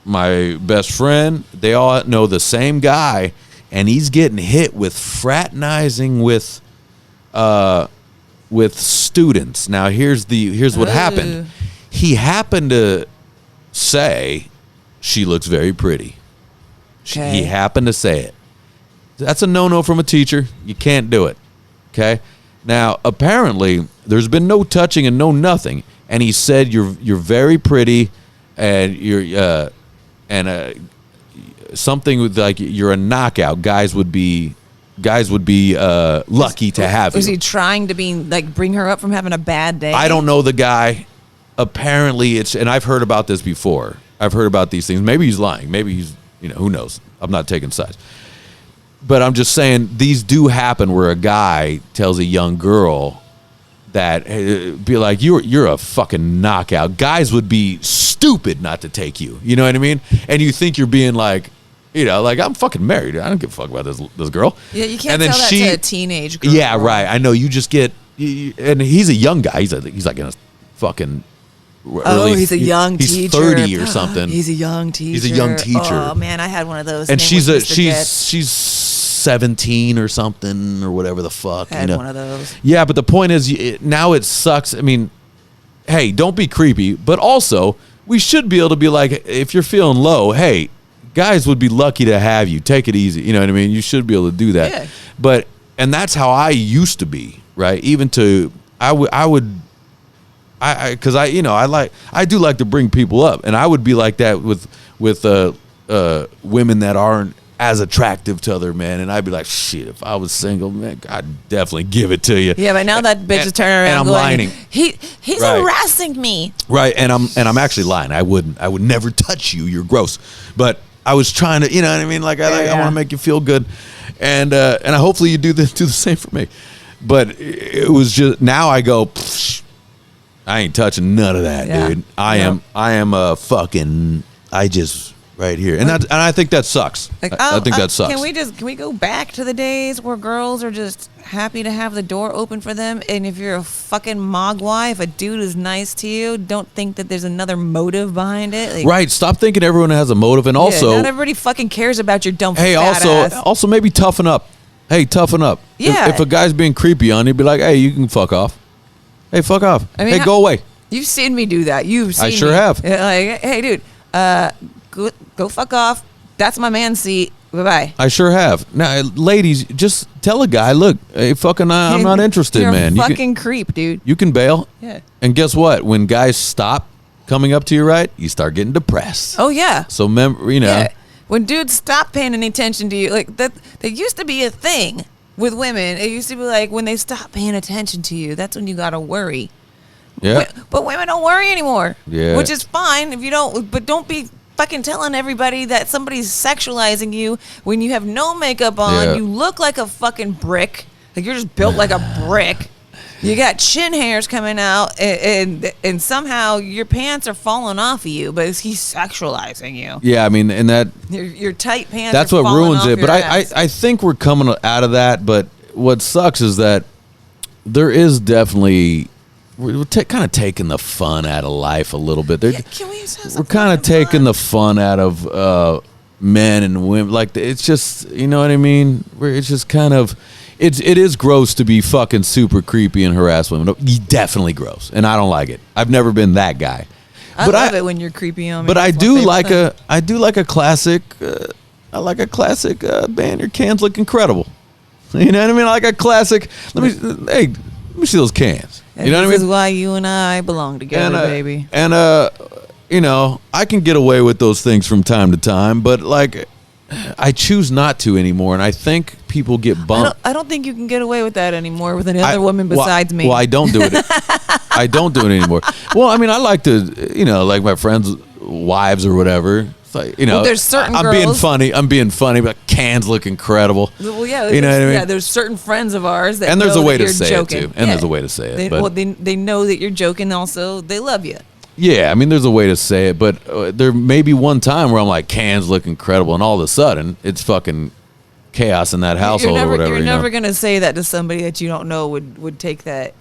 my best friend, they all know the same guy, and he's getting hit with fraternizing with students. Now here's what happened. He happened to say she looks very pretty. Okay. He happened to say it. That's a no-no from a teacher. You can't do it. Okay? Now, apparently, there's been no touching and no nothing. And he said you're very pretty, and you're something with like you're a knockout. Guys would be lucky to have you. Was he trying to bring her up from having a bad day? I don't know the guy. Apparently and I've heard about this before. I've heard about these things. Maybe he's lying. Maybe he's, who knows? I'm not taking sides. But I'm just saying these do happen where a guy tells a young girl that be like, you're a fucking knockout. Guys would be stupid not to take you. You know what I mean? And you think you're being like, I'm fucking married. I don't give a fuck about this girl. Yeah, you can't tell that to a teenage girl. Yeah, right. I know. You just get, and he's a young guy. He's like in a fucking he's a young teacher. He's 30 or something. He's a young teacher. Oh man, I had one of those. And she's 17 or something or whatever the fuck. I had one of those. Yeah, but the point is, now it sucks. I mean, hey, don't be creepy, but also we should be able to be like, if you're feeling low, hey, guys would be lucky to have you. Take it easy. You know what I mean? You should be able to do that. Yeah. And that's how I used to be, right? Even to I do like to bring people up, and I would be like that with women that aren't as attractive to other men, and I'd be like, shit, if I was single, man, I'd definitely give it to you. Yeah, but now that bitch is turning around and I'm going, lying. He's harassing me. Right, and I'm actually lying. I would never touch you. You're gross. But I was trying to, you know what I mean? Like I want to make you feel good, and hopefully you do the same for me. But it was just, now I go, psh, I ain't touching none of that, dude. I am a fucking, right here, and I think that sucks. I think that sucks. Can we go back to the days where girls are just happy to have the door open for them, and if you're a fucking mogwai, if a dude is nice to you, don't think that there's another motive behind it. Right. Stop thinking everyone has a motive, and also not everybody fucking cares about your dumb. Hey, fat ass. also maybe toughen up. Hey, toughen up. Yeah. If a guy's being creepy on you, be like, hey, you can fuck off. Hey, fuck off. I mean, hey, go away. You've seen me do that. I sure have. Like, hey, dude, go fuck off. That's my man's seat. Bye-bye. I sure have. Now, ladies, just tell a guy, look, hey, fucking, I'm not interested, You're man. You're a fucking creep, dude. You can bail. Yeah. And guess what? When guys stop coming up to you, right, you start getting depressed. Oh, yeah. So, remember, Yeah. When dudes stop paying any attention to you, like that used to be a thing with women. It used to be like, when they stop paying attention to you, that's when you got to worry. Yeah. But women don't worry anymore. Yeah. Which is fine if you don't, but don't be fucking telling everybody that somebody's sexualizing you when you have no makeup on. Yeah. You look like a fucking brick. Like you're just built like a brick. You got chin hairs coming out, and somehow your pants are falling off of you, but he's sexualizing you. Yeah, I mean, and that your tight pants. That's what ruins it. But I think we're coming out of that. But what sucks is that there is definitely. We're kind of taking the fun out of life a little bit. We're kind of taking the fun out of men and women. Like, it's just, you know what I mean? It's just kind of, it is gross to be fucking super creepy and harass women. Definitely gross, and I don't like it. I've never been that guy. I love it when you're creepy on me. But I do like a classic. I like a classic band. Your cans look incredible. You know what I mean? I like a classic. Let me see those cans. You know what I mean? This is why you and I belong together, baby. And I can get away with those things from time to time, but like, I choose not to anymore. And I think people get bumped. I don't think you can get away with that anymore with another woman besides me. Well, I don't do it. I don't do it anymore. Well, I mean, I like to, like my friends' wives or whatever. It's like, Well, there's certain I'm being funny, but cans look incredible. Well, yeah, you know what I mean? Yeah, there's certain friends of ours that and there's know a way that to you're say joking. it too. And there's a way to say it. They know that you're joking. Also, they love you. Yeah, I mean, there's a way to say it, but there may be one time where I'm like, cans look incredible, and all of a sudden, it's fucking chaos in that household or whatever. You're never going to say that to somebody that you don't know would take that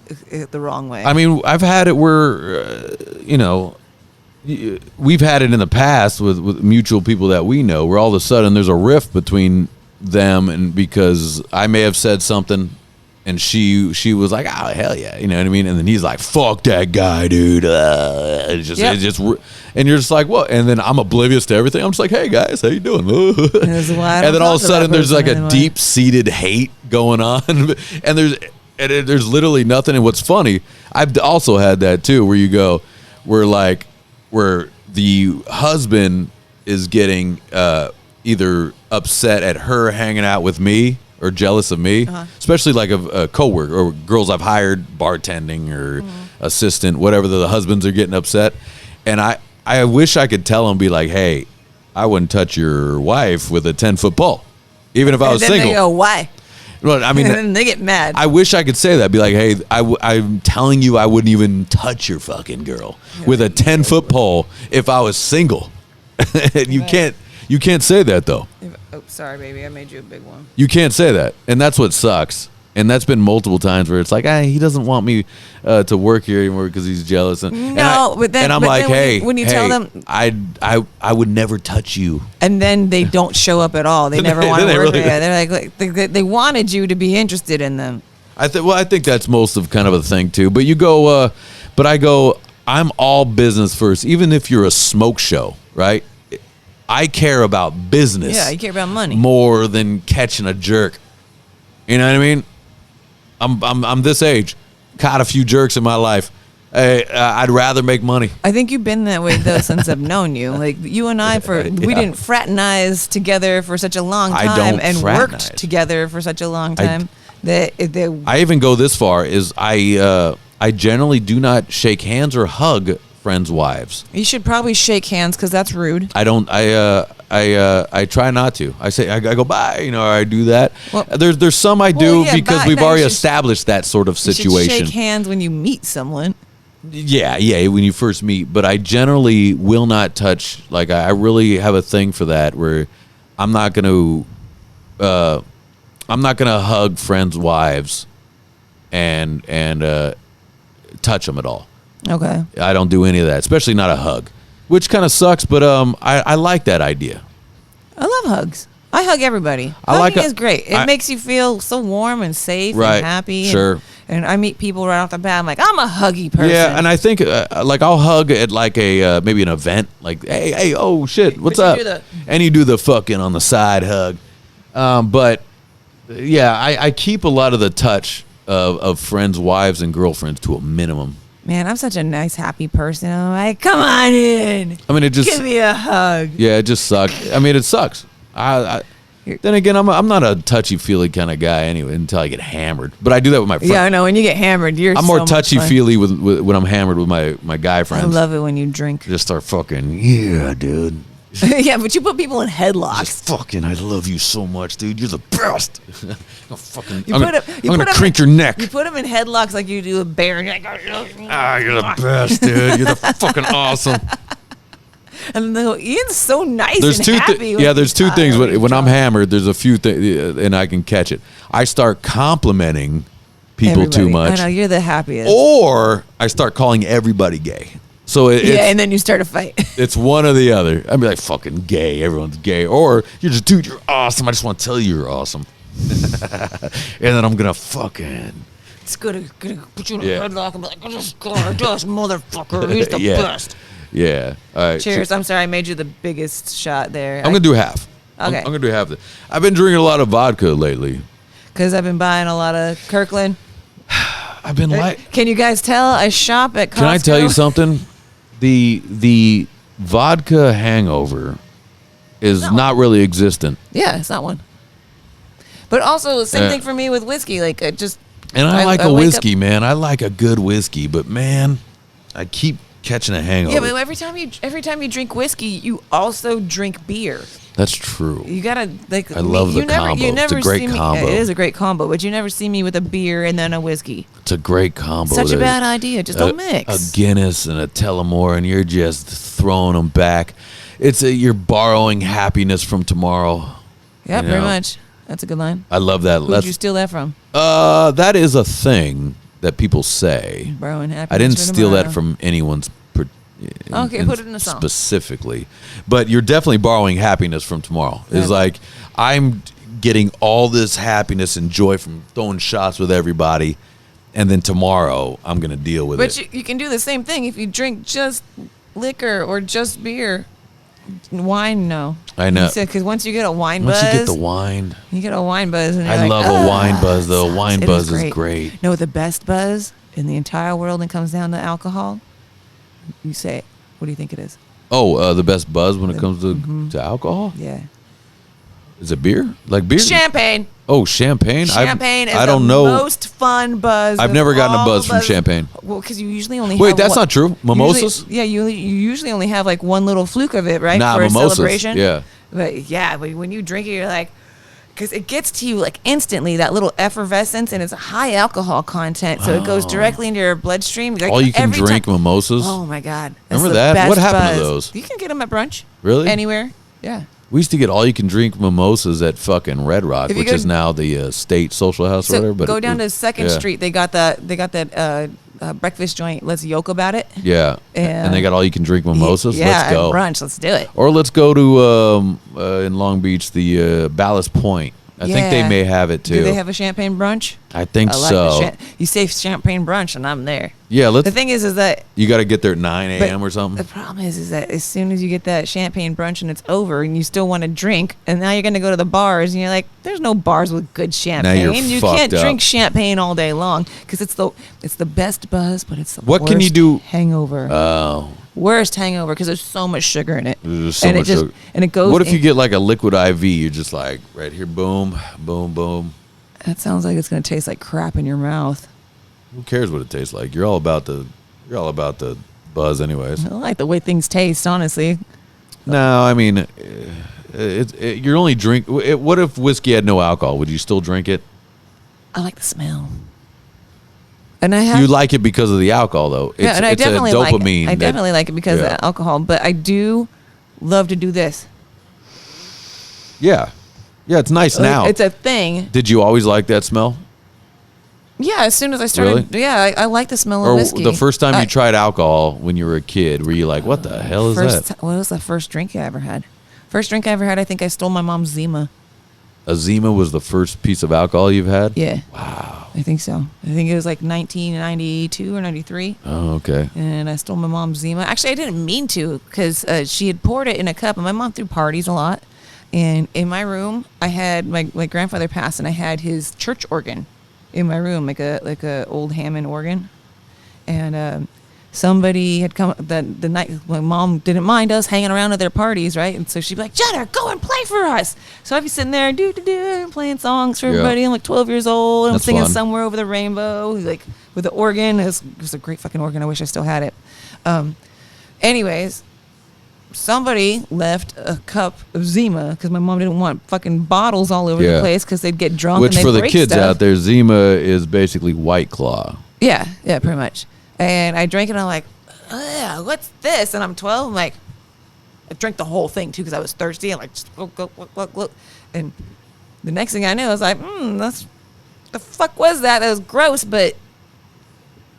the wrong way. I mean, I've had it where, we've had it in the past with mutual people that we know, where all of a sudden there's a rift between them, and because I may have said something, and she was like, "Oh hell yeah," you know what I mean? And then he's like, "Fuck that guy, dude." It's just, and you're just like, "What?" And then I'm oblivious to everything. I'm just like, "Hey guys, how you doing?" And then all of a sudden there's like a deep-seated hate going on, and there's literally nothing. And what's funny, I've also had that too, where you go, where the husband is getting either upset at her hanging out with me or jealous of me, especially like a coworker or girls I've hired bartending or assistant, whatever. The husbands are getting upset, and I wish I could tell them, be like, "Hey, I wouldn't touch your wife with a 10-foot pole, even if I was single." They go, "Why?" Well, I mean, and then they get mad. I wish I could say that. Be like, "Hey, I'm telling you, I wouldn't even touch your fucking girl with a 10-foot pole if I was single." You can't say that though. Oh, sorry, baby, I made you a big one. You can't say that, and that's what sucks. And that's been multiple times where it's like, he doesn't want me to work here anymore because he's jealous. And I'm like, hey, when you tell them, I would never touch you. And then they don't show up at all. They never want to work with you. They're like they wanted you to be interested in them. I think that's most of kind of a thing too. But you go, I'm all business first. Even if you're a smoke show, right? I care about business. Yeah, you care about money more than catching a jerk. You know what I mean? I'm this age. Caught a few jerks in my life. I'd rather make money. I think you've been that way though since I've known you. Like you and I, we didn't fraternize together for such a long time and worked together for such a long time. I even go this far: is I generally do not shake hands or hug friends' wives. You should probably shake hands because that's rude. I don't. I try not to. I say I go bye. Or I do that. Well, there's some I do because we've already established that sort of situation. You should shake hands when you meet someone. Yeah, when you first meet. But I generally will not touch. Like I really have a thing for that, where I'm not gonna hug friends' wives and touch them at all. Okay. I don't do any of that, especially not a hug, which kind of sucks. But I like that idea. I love hugs. I hug everybody. Hugging is great. It makes you feel so warm and safe and happy. Sure. And I meet people right off the bat. I'm like, I'm a huggy person. Yeah, and I think like I'll hug at like a maybe an event. Like, hey, oh shit, what's up? And you do the fucking on the side hug. But yeah, I keep a lot of the touch of friends' wives and girlfriends to a minimum. Man, I'm such a nice, happy person. I'm like, come on in. I mean, it just give me a hug. Yeah, it just sucks. I mean, it sucks. Then again, I'm not a touchy-feely kind of guy anyway until I get hammered. But I do that with my friends. Yeah, I know. When you get hammered, I'm more touchy-feely with when I'm hammered with my guy friends. I love it when you drink. Just start fucking, yeah, dude. Yeah, but you put people in headlocks. Just fucking, I love you so much, dude. You're the best. I'm gonna crink your neck. You put them in headlocks like you do a bear, and you're like, you're the best, dude. You're the fucking awesome. And Ian's so nice and happy. There's two things. When I'm hammered, there's a few things, and I can catch it. I start complimenting people too much. I know, you're the happiest. Or I start calling everybody gay. So and then you start a fight. It's one or the other. I'd be like, fucking gay. Everyone's gay. Or you're just, dude, you're awesome. I just want to tell you you're awesome. And then I'm going to fucking. It's gonna put you in a headlock and be like, this motherfucker. He's the best. Yeah. All right. Cheers. I'm sorry I made you the biggest shot there. I'm going to do half. Okay. I'm going to do half. I've been drinking a lot of vodka lately. Because I've been buying a lot of Kirkland. I've been like. Can you guys tell? I shop at Costco. Can I tell you something? The vodka hangover is not really existent. Yeah, it's not one. But also, same thing for me with whiskey. Like, And I like I a wake whiskey, man. I like a good whiskey, but man, I keep catching a hangover. Yeah, but every time you drink whiskey, you also drink beer. That's true. You gotta like. I love the combo. It's a great combo. It is a great combo, but you never see me with a beer and then a whiskey. It's a great combo. Such a bad idea. Just don't mix. A Guinness and a Tullamore, and you're just throwing them back. You're borrowing happiness from tomorrow. Yeah, you pretty know? much. That's a good line. I love that. Who'd you steal that from? That is a thing that people say. Borrowing happiness. I didn't for steal tomorrow. that from anyone's. Okay, put it in a song. Specifically, but you're definitely borrowing happiness from tomorrow. Yeah. It's like I'm getting all this happiness and joy from throwing shots with everybody, and then tomorrow I'm gonna deal with it. But you can do the same thing if you drink just liquor or just beer. Wine, no. I know. Because once you get a wine Once buzz, you get the wine, you get a wine buzz, and you're I like, love a wine buzz though. Wine it buzz is great. No, the best buzz in the entire world, and it comes down to alcohol. You say it. What do you think it is? Oh, the best buzz when it comes to alcohol? Yeah. Is it beer? Like beer? Champagne. Oh, champagne. Champagne is I don't the know. most fun buzz. I've of never gotten a all buzz from buzzes. champagne. Well, because you usually only Wait, have that's not true. Mimosas? You usually only have like one little fluke of it, right? Nah, for mimosas. a celebration. Yeah. But yeah, when you drink it, you're like, because it gets to you like instantly, that little effervescence, and it's a high alcohol content, so it goes directly into your bloodstream. Like All you can every drink time- mimosas? Oh my God. Remember the that? best What happened to buzz. those? You can get them at brunch. Really? Anywhere. Yeah. We used to get all you can drink mimosas at fucking Red Rock, If you which go- is now the state social house or So whatever. But go down to Second yeah. Street. They got that breakfast joint. Let's yoke about it. Yeah. Yeah. And they got all you can drink mimosas. Yeah, Let's go. at brunch. Let's do it. Or let's go to in Long Beach, the Ballast Point. I think they Yeah. may have it too. Do they have a champagne brunch? I think I like so. You say champagne brunch, and I'm there. Yeah, The thing is that you got to get there at 9 but a.m. or something. The problem is that as soon as you get that champagne brunch and it's over, and you still want to drink, and now you're going to go to the bars, and you're like, "There's no bars with good champagne. you're You fucked can't up. drink champagne all day long because it's the best buzz, but it's the What worst can you do- hangover. Oh, Worst hangover because there's so much sugar in it. there's so and much it just sugar. and it goes. What if you in- get like a liquid IV? You're just like right here, boom, boom, boom. That sounds like it's going to taste like crap in your mouth. Who cares what it tastes like? You're all about the buzz, anyways. I like the way things taste, honestly. No, I mean, you're only drink. What if whiskey had no alcohol? Would you still drink it? I like the smell. And I have You like it because of the alcohol, though. yeah, and I it's definitely a like it. dopamine. I definitely like it because of yeah. the alcohol, but I do love to do this. Yeah, it's nice Like, now. it's a thing. Did you always like that smell? Yeah, as soon as I started, Really? yeah, I like the smell Or of whiskey. the first time I- you tried alcohol when you were a kid, were you like, "What the hell is that?" What was the first drink I ever had? First drink I ever had, I think I stole my mom's Zima. A Zima was the first piece of alcohol you've had? Yeah. Wow. I think so. I think it was like 1992 or 93. Oh, okay. And I stole my mom's Zima. Actually, I didn't mean to because she had poured it in a cup, and my mom threw parties a lot. And in my room, I had my grandfather passed, and I had his church organ in my room, like a old Hammond organ. And somebody had come the night. My mom didn't mind us hanging around at their parties, right? And so she'd be like, "Jenna, go and play for us." So I'd be sitting there, playing songs for Yeah. everybody. I'm like 12 years old. And I'm That's singing fun. "Somewhere Over the Rainbow," like with the organ. It was a great fucking organ. I wish I still had it. Anyways, somebody left a cup of Zima because my mom didn't want fucking bottles all over Yeah. the place because they'd get drunk. Which and they'd for the break kids stuff. out there, Zima is basically White Claw. Yeah, pretty much. And I drank it, and I'm like, "Ugh, what's this?" And I'm 12. I'm like, I drank the whole thing too because I was thirsty. I'm like, just look. And the next thing I knew, I was like, that's the fuck was that? That was gross, but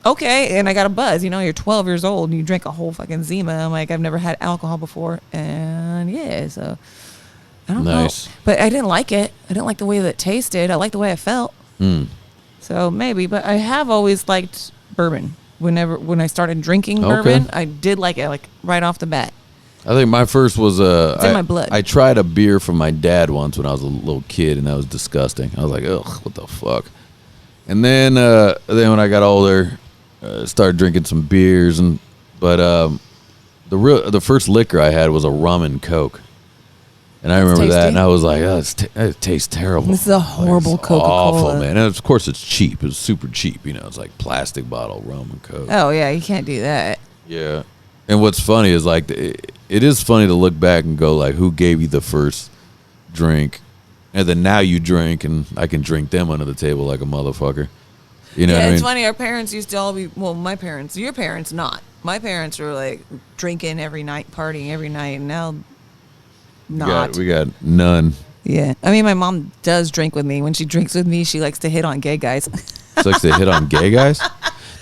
okay. And I got a buzz. You're 12 years old and you drink a whole fucking Zima. I'm like, I've never had alcohol before, and yeah, so I don't Nice. know. But I didn't like it. I didn't like the way that it tasted. I liked the way I felt. Mm. So maybe, but I have always liked bourbon. When I started drinking Okay. bourbon, I did like it, like right off the bat. I think my first was It's in my blood. I tried a beer from my dad once when I was a little kid, and that was disgusting. I was like, "Ugh, what the fuck?" And then when I got older, started drinking some beers, but the first liquor I had was a rum and coke. And I remember that, tasty. and I was like, "Oh, it tastes terrible. This is a horrible It's Coca-Cola. awful, man." And of course, it's cheap. It's super cheap. You know, it's like plastic bottle rum and Coke. Oh yeah, you can't do that. Yeah. And what's funny is like it is funny to look back and go like, who gave you the first drink, and then now you drink, and I can drink them under the table like a motherfucker. You know Yeah, what I it's mean? funny. Our parents used to all be, well, my parents, your parents not. My parents were like drinking every night, partying every night, and now not. We got none. Yeah. I mean, my mom does drink with me. When she drinks with me, she likes to hit on gay guys. She likes to hit on gay guys.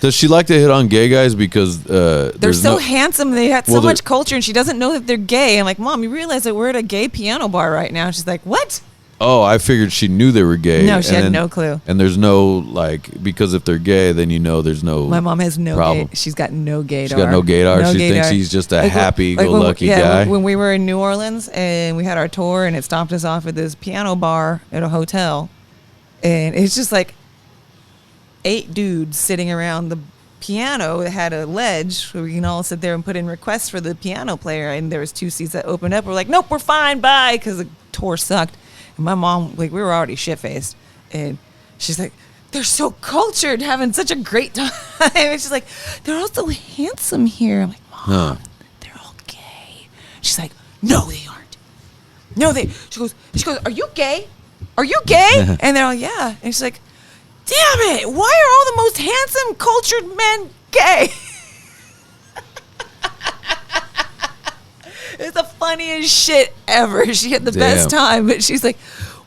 Does she like to hit on gay guys because They're so handsome. They had so Well, much culture, and she doesn't know that they're gay. I'm like, Mom, you realize that we're at a gay piano bar right now? She's like, what? Oh, I figured she knew they were gay. No, she and had then- no clue. And there's no like, because if they're gay, then you know there's no. My mom has no problem. gay. She's got no gaydar. She's got no gaydar. No She thinks gaydar. he's just a Like, when- happy-go-lucky guy. When we were in New Orleans and we had our tour, and it stopped us off at this piano bar at a hotel, and it's just like 8 dudes sitting around the piano. It had a ledge where we can all sit there and put in requests for the piano player, and there was 2 seats that opened up. We're like, nope, we're fine, bye, because the tour sucked. And my mom, like, we were already shit-faced, and she's like, they're so cultured, having such a great time. And she's like, they're all so handsome here. I'm like, Mom, they're all gay. She's like, no, they aren't. No, she goes, are you gay? Are you gay? And they're like, yeah. And she's like, damn it, why are all the most handsome, cultured men gay? It's the funniest shit ever. She had the best time, but she's like,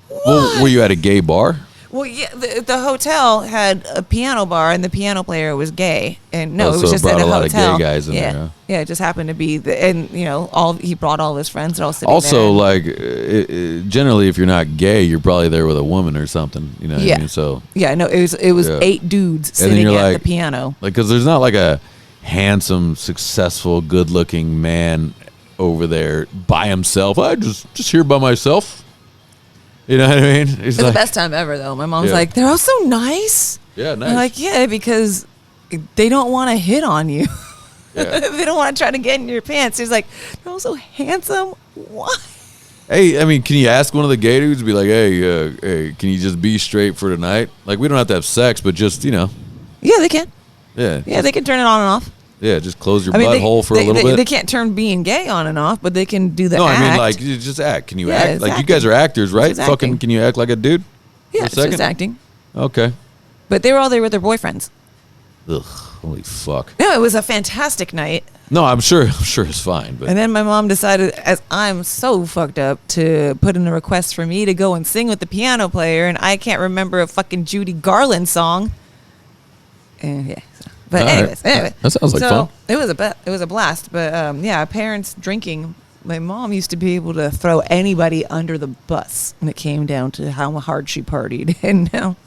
what? Well, were you at a gay bar? Well, yeah, the hotel had a piano bar, and the piano player was gay. And no, Oh, it so was it just at brought a a lot of hotel. gay guys in yeah. there, huh? Yeah, it just happened to be, and you know, he brought all his friends. They're all sitting Also, there. like, generally, if you're not gay, you're probably there with a woman or something. You know what I mean? So, yeah, no, it was Yeah. 8 dudes And then sitting you're at like- the piano. like, because there's not like a handsome, successful, good-looking man over there by himself. I just here by myself. You know what I mean? It's the best time ever, though. My mom's Yeah. like, they're all so nice. Yeah, nice. I'm like, yeah, because they don't want to hit on you. Yeah. They don't want to try to get in your pants. He's like, they're all so handsome. What? Hey, I mean, can you ask one of the gay dudes, be like, hey, can you just be straight for tonight? Like, we don't have to have sex, but just, you know, Yeah, they can. yeah. Yeah, they can turn it on and off. Yeah, just close your I mean, butthole for a little bit. They can't turn being gay on and off, but they can do the No, act. I mean, like, you just act. Can you Yeah, act? it's Like, you acting. guys are actors, right? It's acting. Fucking, can you act like a dude? yeah, for a it's just second? acting. Okay. But they were all there with their boyfriends. Ugh, holy fuck. No, it was a fantastic night. No, I'm sure it's fine, but And then my mom decided, as I'm so fucked up, to put in a request for me to go and sing with the piano player, and I can't remember a fucking Judy Garland song. And yeah. But All right. anyway. That sounds like fun. It was a blast. But yeah, parents drinking. My mom used to be able to throw anybody under the bus when it came down to how hard she partied. And now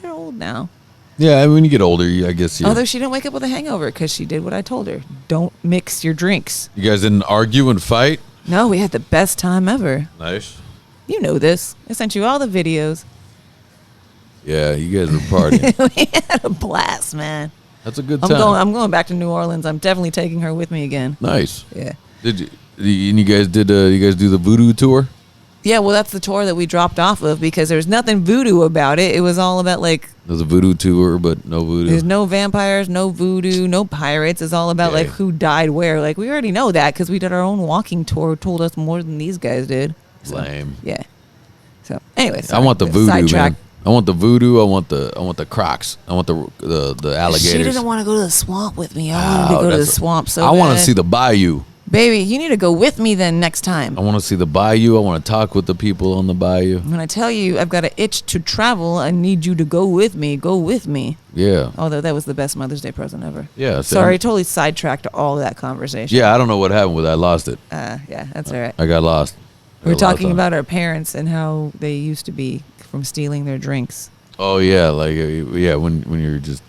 they're old now. yeah, I mean, when you get older, I guess you. Although she didn't wake up with a hangover because she did what I told her. Don't mix your drinks. You guys didn't argue and fight. No, we had the best time ever. Nice. You know this. I sent you all the videos. Yeah, you guys were partying. We had a blast, man. That's a good I'm time. going back to New Orleans. I'm definitely taking her with me again. Nice. Yeah. Did you? And you guys did? You guys do the voodoo tour? Yeah, well, that's the tour that we dropped off of because there's nothing voodoo about it. It was all about, like, There's a voodoo tour, but no voodoo. there's no vampires, no voodoo, no pirates. It's all about, like, Yeah. who died where. Like, we already know that because we did our own walking tour, told us more than these guys did. So, Lame. yeah. So, anyways. I want the voodoo, sidetrack. man. I want the voodoo. I want the Crocs. I want the alligators. She didn't want to go to the swamp with me. I wanted to go to the that's- swamp so I want to bad. see the bayou. Baby, you need to go with me then next time. I want to see the bayou. I want to talk with the people on the bayou. When I tell you I've got an itch to travel, I need you to go with me. Go with me. Yeah. Although that was the best Mother's Day present ever. Yeah. Sorry, I totally sidetracked all of that conversation. Yeah, I don't know what happened with it. I lost it. Yeah, that's all right. I got lost. We were I got lost talking on it. about our parents and how they used to be from stealing their drinks. Oh yeah, like yeah, when you're just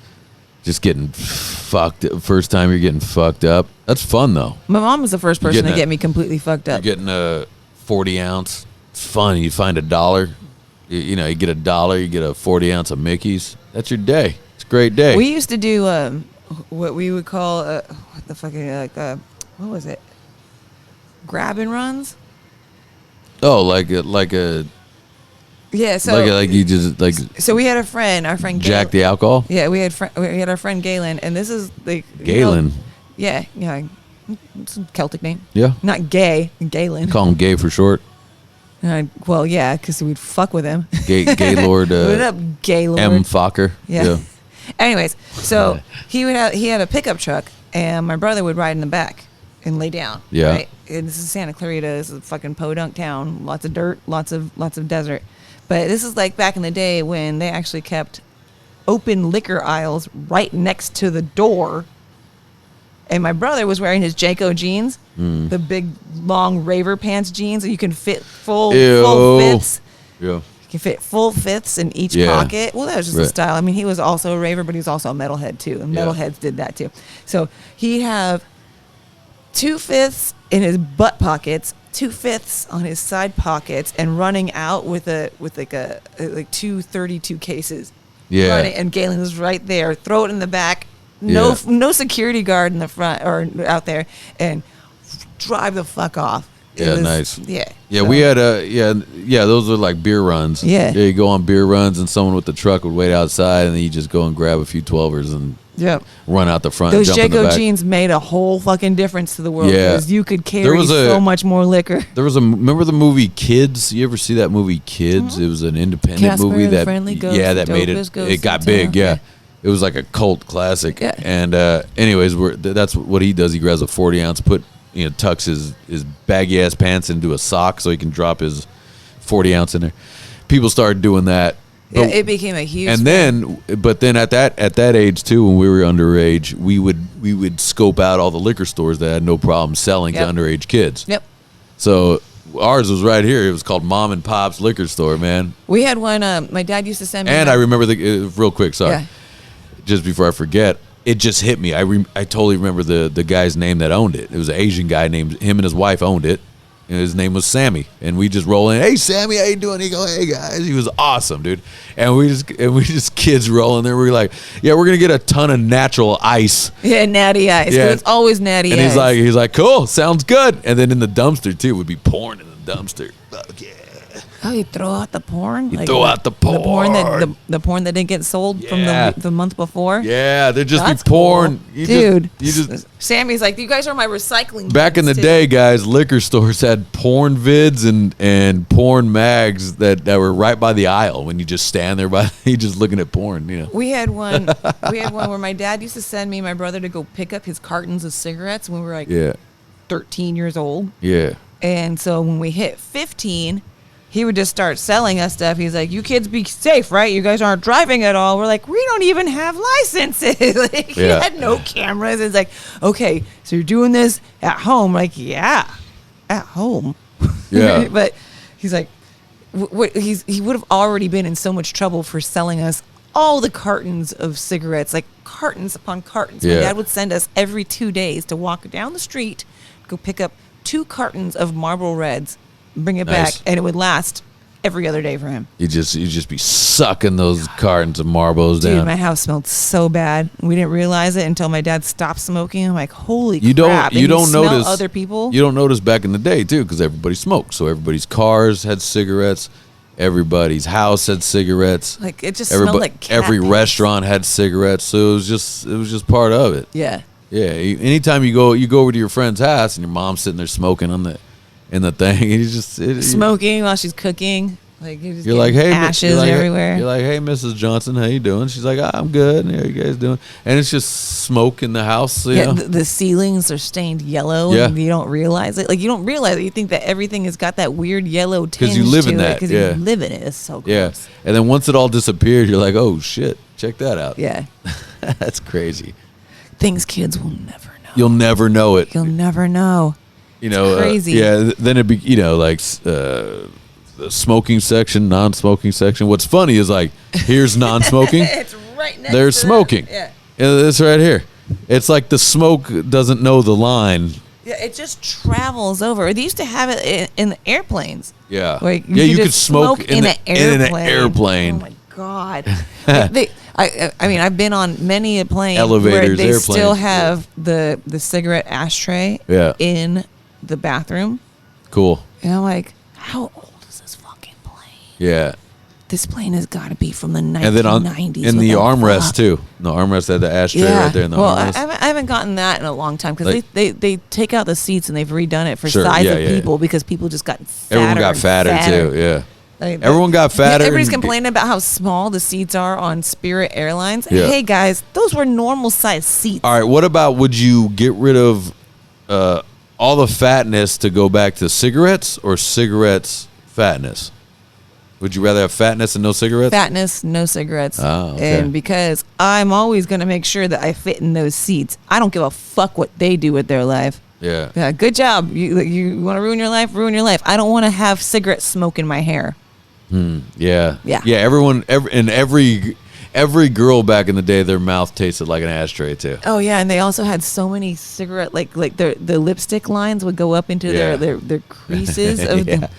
getting fucked. First time you're getting fucked up. That's fun though. My mom was the first You're person to getting get me completely fucked You're up. getting a 40 ounce. It's fun. You find $1. You know, you get $1. You get a 40 ounce of Mickey's. That's your day. It's a great day. We used to do what we would call what the fucking what was it? Grab and runs. Oh, like a Yeah, so like you just like so we had our friend jack the alcohol. Yeah, we had our friend Galen, and this is like Galen. Yeah, it's a Celtic name. Yeah. Not gay, Galen. Call him gay for short. Well, yeah, because we'd fuck with him. Gaylord. What up, Gaylord? M. Fokker. Yeah. Anyways, so he had a pickup truck, and my brother would ride in the back and lay down. Yeah. Right? And this is Santa Clarita. This is a fucking podunk town. Lots of dirt. Lots of desert. But this is like back in the day when they actually kept open liquor aisles right next to the door. And my brother was wearing his Janko jeans, the big long raver pants jeans, so you can fit full fits. Yeah. You can fit full fits in each pocket. Well, that was just a style. I mean, he was also a raver, but he was also a metalhead too, and metalheads did that too. So he'd have 2/5 in his butt pockets, 2/5 on his side pockets, and running out with like 232 cases. Yeah. And Galen was right there. Throw it in the back. No security guard in the front or out there, and drive the fuck off. Nice. Yeah. Yeah, so. we had those are like beer runs. Yeah. You go on beer runs, and someone with the truck would wait outside, and then you just go and grab a few 12ers and run out the front. Those and jump in the Janko back. jeans made a whole fucking difference to the world because you could carry so much more liquor. Remember the movie Kids? You ever see that movie Kids? It was an independent Casper movie the that Friendly Ghost, that made dopest ghost it got in big. town. Yeah. It was like a cult classic. Yeah. And anyways, that's what he does. He grabs a 40-ounce, tucks his baggy ass pants into a sock so he can drop his 40-ounce in there. People started doing that. Yeah, it became a huge. And then at that age too, when we were underage, we would scope out all the liquor stores that had no problem selling to underage kids. Yep. So ours was right here. It was called Mom and Pop's Liquor Store, man. We had one. My dad used to send me. And I remember real quick. Sorry. Yeah. Just before I forget, it just hit me. I totally remember the guy's name that owned it. It was an Asian guy named him and his wife owned it. And his name was Sammy. And we just roll in, hey Sammy, how you doing? He go, hey guys. He was awesome, dude. And we just kids rolling there. We're like, yeah, we're gonna get a ton of natural ice. Yeah, natty ice. Yeah, it's always natty ice. And he's like, cool, sounds good. And then in the dumpster too, would be porn in the dumpster. Fuck yeah. Oh, you throw out the porn? Throw out the porn. The porn that didn't get sold from the month before? Yeah, there'd just That's be porn. cool. Dude. Sammy's like, you guys are my recycling Back in the day, guys, liquor stores had porn vids and porn mags that were right by the aisle when you just stand there you just looking at porn, you know. We had one where my dad used to send me and my brother to go pick up his cartons of cigarettes when we were like 13 years old. Yeah. And so when we hit 15, he would just start selling us stuff. He's like, you kids be safe, right? You guys aren't driving at all. We're like, we don't even have licenses. Like, he had no cameras. It's like, okay, so you're doing this at home. Like, yeah, at home. Yeah. But he's like, he would have already been in so much trouble for selling us all the cartons of cigarettes, like cartons upon cartons. My dad would send us every 2 days to walk down the street, go pick up 2 cartons of Marlboro Reds, bring it back, and it would last every other day for him. You just be sucking those cartons of Marlboros down. Dude, my house smelled so bad. We didn't realize it until my dad stopped smoking. I'm like, holy crap. You don't notice other people. You don't notice back in the day too, because everybody smoked. So everybody's cars had cigarettes. Everybody's house had cigarettes. Like, it just smelled like cat every piss. Restaurant had cigarettes. So it was just part of it. Yeah. Yeah. Anytime you go over to your friend's house and your mom's sitting there smoking in the thing, and you just smoking while she's cooking. Like, you're like, hey, ashes everywhere. You're like, hey, Mrs. Johnson, how you doing? She's like, I'm good. How you guys doing? And it's just smoke in the house. You know? The ceilings are stained yellow, and you don't realize it. Like, you don't realize it. You think that everything has got that weird yellow tinge because you live in that. Because you live in it. It's so gross. Yeah, and then once it all disappeared, you're like, oh shit, check that out. Yeah, that's crazy. Things kids will never know. You'll never know it. You'll never know. You know, it's crazy. Then it'd be, like the smoking section, non-smoking section. What's funny is like, here's non-smoking. It's right next There's to smoking. Yeah. It's right here. It's like the smoke doesn't know the line. Yeah, it just travels over. They used to have it in the airplanes. Yeah. Like, you could smoke in an airplane. Oh my God. I mean, I've been on many a plane Elevators, where they airplanes. still have the cigarette ashtray in the bathroom. Cool. And I'm like, how old is this fucking plane? Yeah. This plane has got to be from the 1990s. And then in the armrest too. The armrest had the ashtray right there in the armrest. I haven't gotten that in a long time because Like- they take out the seats and they've redone it for Sure, size yeah, of yeah, people because people just got fatter. Everyone got and fatter too. Yeah. Like, Everyone got fatter. Everybody's and- complaining about how small the seats are on Spirit Airlines. Yeah. Hey guys, those were normal size seats. All right. What about would you get rid of all the fatness to go back to cigarettes or cigarettes fatness? Would you rather have fatness and no cigarettes? Fatness, no cigarettes. Oh, okay. And because I'm always going to make sure that I fit in those seats. I don't give a fuck what they do with their life. Yeah. Yeah, good job. You want to ruin your life? Ruin your life. I don't want to have cigarette smoke in my hair. Yeah. Yeah. Yeah. Every girl back in the day, their mouth tasted like an ashtray too. Oh yeah, and they also had so many cigarette like the lipstick lines would go up into Yeah. their creases of Yeah. the.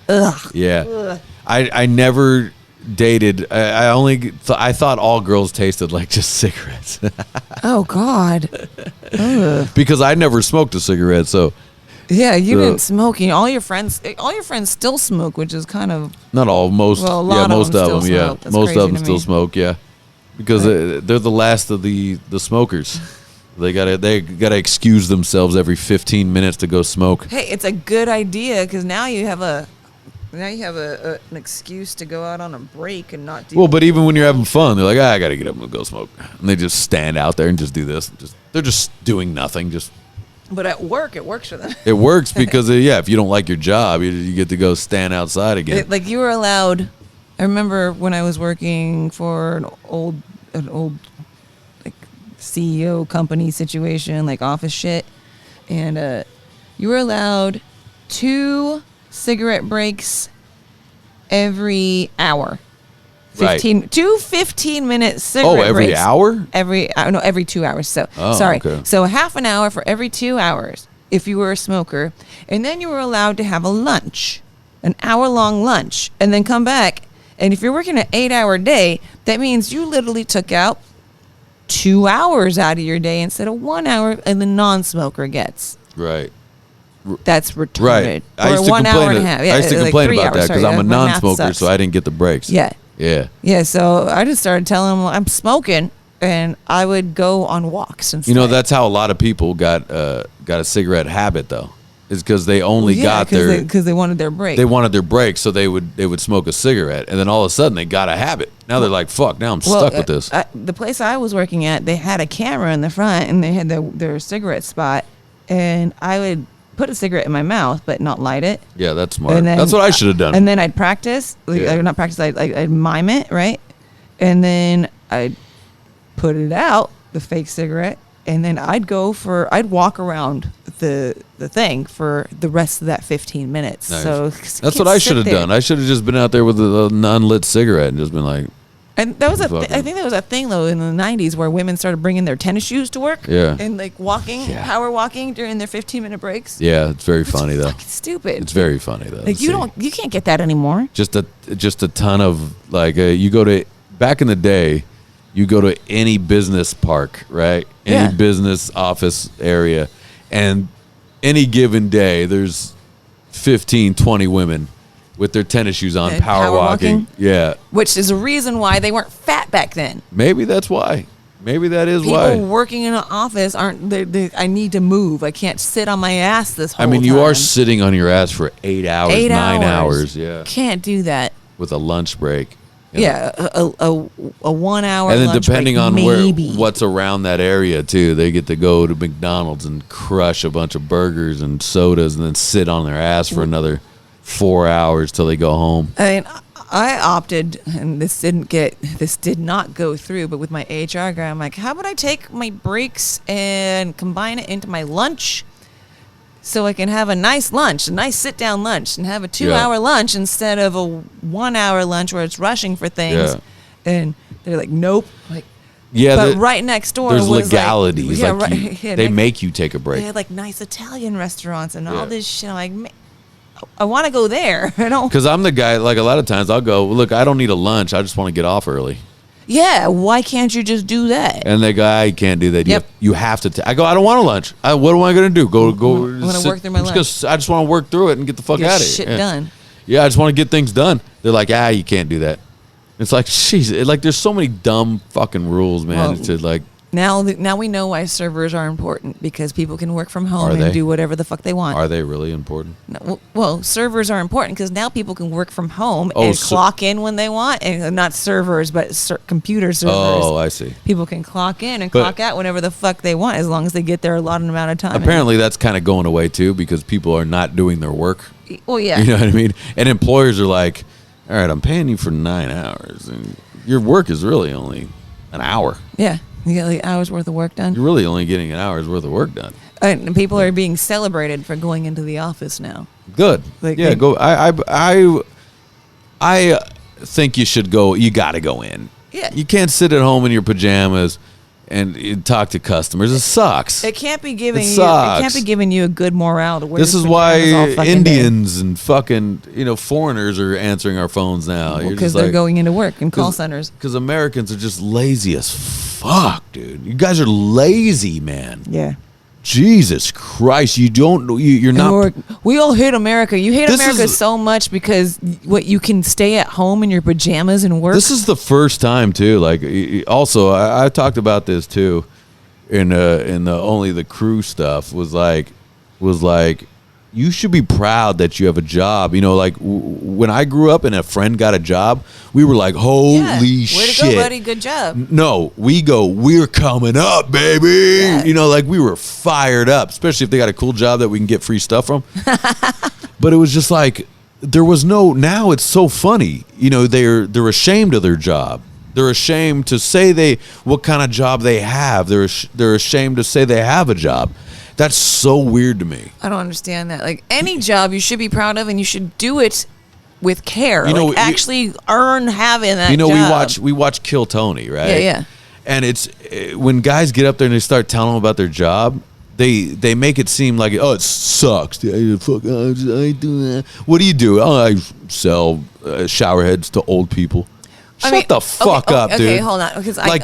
Ugh. Yeah. Ugh. I never dated. I thought all girls tasted like just cigarettes Oh God. Ugh. because I never smoked a cigarette. So Yeah, you So- didn't smoke. All your friends still smoke, which is kind of. not all, most. Well, a lot yeah, of most them of still them. Yeah, smoke. That's most crazy of them to still me. smoke. Yeah, because they're the last of the smokers. They gotta excuse themselves every 15 minutes to go smoke. Hey, it's a good idea because now you have an excuse to go out on a break and not do. Well, but even when you're having fun, they're like, I gotta get up and go smoke, and they just stand out there and just do this. They're just doing nothing. But at work, it works for them. It works because if you don't like your job, you get to go stand outside again. Like you were allowed. I remember when I was working for an old like CEO company situation, like office shit, and you were allowed 2 cigarette breaks every hour. Right. 15-minute cigarette breaks. Every hour? Every 2 hours. So Oh, sorry. okay. So half an hour for every 2 hours if you were a smoker, and then you were allowed to have a lunch, an hour-long lunch, and then come back. And if you're working an 8-hour day, that means you literally took out 2 hours out of your day instead of 1 hour, and the non-smoker gets. Right. That's retarded. Right. I Or used to 1 hour and a complain. half. Yeah, I used to like complain 3 about hours, that because sorry. I'm a My math non-smoker, sucks. so I didn't get the breaks. Yeah. Yeah. Yeah, so I just started telling them I'm smoking, and I would go on walks instead. That's how a lot of people got a cigarette habit though, is because they only got their because they wanted their break. they wanted their break, so they would smoke a cigarette, and then all of a sudden they got a habit. Now they're like, fuck, now I'm stuck with this. The place I was working at, they had a camera in the front, and they had their cigarette spot, and I would put a cigarette in my mouth, but not light it. Yeah, that's smart. And then- That's what I should have done. And then I'd practice, Yeah. not practice, I'd mime it, right? And then I'd put it out, the fake cigarette, and then I'd walk around the thing for the rest of that 15 minutes. Nice. So That's what I should have done. I should have just been out there with a non-lit cigarette and just been like, And that was I Fucking- think that was a thing though in the 90s where women started bringing their tennis shoes to work. Yeah. And like walking, Yeah. power walking during their 15-minute breaks. yeah, it's very funny though. Fucking stupid. It's very funny though. like to you see. can't get that anymore. just a ton of like you go to back in the day, you go to any business park, right? Any Yeah. business office area, and any given day there's 15, 20 women with their tennis shoes on, And power walking. Yeah, Which is a reason why they weren't fat back then. maybe that's why. Maybe that is People why. working in an office aren't. I need to move. I can't sit on my ass this whole I mean, time. you are sitting on your ass for 8 hours, 8 9 hours. hours, yeah, Can't do that. with a lunch break. you know? Yeah, a 1 hour. And then lunch depending break, on maybe. what's around that area too, they get to go to McDonald's and crush a bunch of burgers and sodas and then sit on their ass for another 4 hours till they go home. I mean, I opted, and this did not go through, but with my HR guy, I'm like, how about I take my breaks and combine it into my lunch so I can have a nice lunch, a nice sit-down lunch, and have a 2-hour lunch instead of a 1-hour lunch where it's rushing for things. Yeah. And they're like, nope. Like, Yeah, but right next door there's was legalities. Like, Like, they make you take a They break. had like nice Italian restaurants and Yeah. all this shit. I'm like, I want to go there. I don't. Because I'm the guy. Like a lot of times, I'll go. Look, I don't need a lunch. I just want to get off early. Yeah, why can't you just do that? And they go, I can't do that. Yep. You have to. I go. I don't want a lunch. What am I going to do? Go. I'm gonna work through my lunch. I just want to work through it and get the fuck Get out of shit here. Yeah. done. yeah, I just want to get things done. They're like, you can't do that. It's like, jeez, like there's so many dumb fucking rules, man. Well, It's just like, now we know why servers are important, because people can work from home Are they? and do whatever the fuck they want. are they really important? No, well, servers are important because now people can work from home Oh, and so- clock in when they want, and not servers, but computer servers. Oh, I see. People can clock in and But- clock out whenever the fuck they want, as long as they get there a lot amount of time. Apparently, that's kind of going away too because people are not doing their work. Well, yeah. You know what I mean? And employers are like, all right, I'm paying you for 9 hours, and your work is really only an hour. Yeah. You get like hours worth of work done. You're really only getting an hour's worth of work done. And people are being celebrated for going into the office now. Good. Like, yeah, they- go. I think you should go. You got to go in. Yeah. You can't sit at home in your pajamas and talk to customers. It sucks. It can't be giving It you. It sucks. can't be giving you a good morale to wear. This your is why pajamas all fucking day. Indians and fucking foreigners are answering our phones now. You're because just they're like- going into work in call centers. Because Americans are just lazy as fuck, dude. You guys are lazy, man. Yeah. Jesus Christ, you don't. You're And not. we all hate America. You hate This America is- so much because what you can stay at home in your pajamas and work. This is the first time too. Like, also, I talked about this too, in the only the crew stuff was like, you should be proud that you have a job. You know, like when I grew up and a friend got a job, we were like, holy yeah. Way shit. to go, buddy. Good job. No, we're coming up, baby. Yeah. You know, like we were fired up, especially if they got a cool job that we can get free stuff from. But it was just like now it's so funny. You know, they're ashamed of their job. They're ashamed to say what kind of job they have. They're ashamed to say they have a job. That's so weird to me. I don't understand that. Like any job you should be proud of, and you should do it with care. You know, actually earn having that. You know, job. we watch Kill Tony, right? Yeah, yeah. And it's when guys get up there and they start telling them about their job, they make it seem like, oh, it sucks. I do that. What do you do? Oh, I sell shower heads to old people. Shut the fuck up, dude. Okay, hold on, because like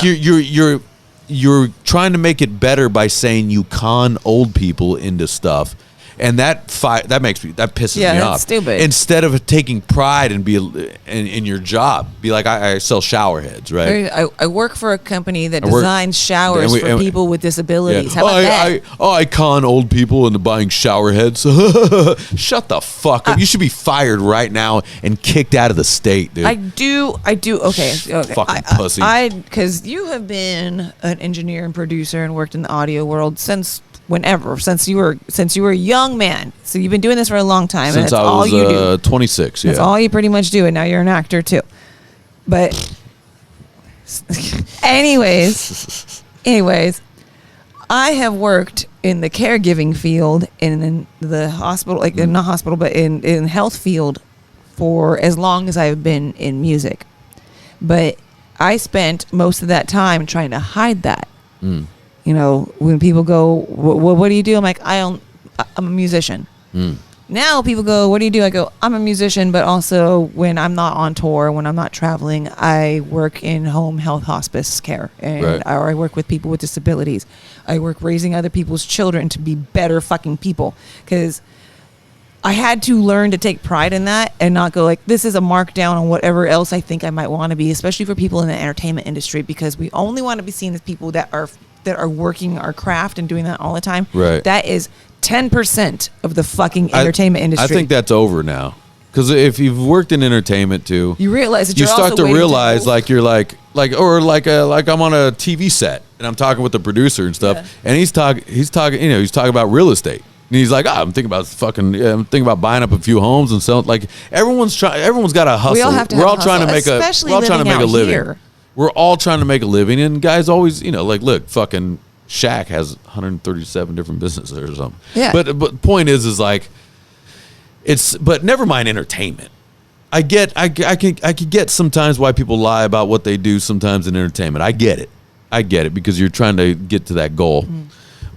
you're trying to make it better by saying you con old people into stuff. And that pisses me that's off. stupid. Instead of taking pride and in your job, be like, I sell shower heads, right? I work for a company that designs showers for people with disabilities. Yeah. How about that? I con old people into buying shower heads. Shut the fuck up. You should be fired right now and kicked out of the state, dude. I do. Okay. Fucking pussy. Because you have been an engineer and producer and worked in the audio world since you were a young man. So you've been doing this for a long time. Since and that's I all you was do. 26, That's all you pretty much do, and now you're an actor too. But anyways, I have worked in the caregiving field in the hospital, like not hospital, but in health field for as long as I've been in music. But I spent most of that time trying to hide that. Mm. You know, when people go, what do you do? I'm like, I'm a musician. Mm. Now people go, what do you do? I go, I'm a musician, but also when I'm not on tour, when I'm not traveling, I work in home health hospice care. And or I work with people with disabilities. I work raising other people's children to be better fucking people. Because I had to learn to take pride in that and not go like, this is a markdown on whatever else I think I might want to be, especially for people in the entertainment industry, because we only want to be seen as people that are working our craft and doing that all the time. Right. That is 10% of the fucking entertainment industry. I think that's over now. Because if you've worked in entertainment too, you realize that you you're start also to realize waiting you're like I'm on a TV set and I'm talking with the producer and stuff, and he's talking about real estate. And he's like, I'm thinking about buying up a few homes and selling. Like everyone's got a hustle. We all have to We're have all a trying to hustle, make especially we're all trying to living make a out living. here. We're all trying to make a living, and guys always, like, look, fucking Shaq has 137 different businesses or something. Yeah. But point is like, but never mind entertainment. I could get sometimes why people lie about what they do sometimes in entertainment. I get it because you're trying to get to that goal. Mm.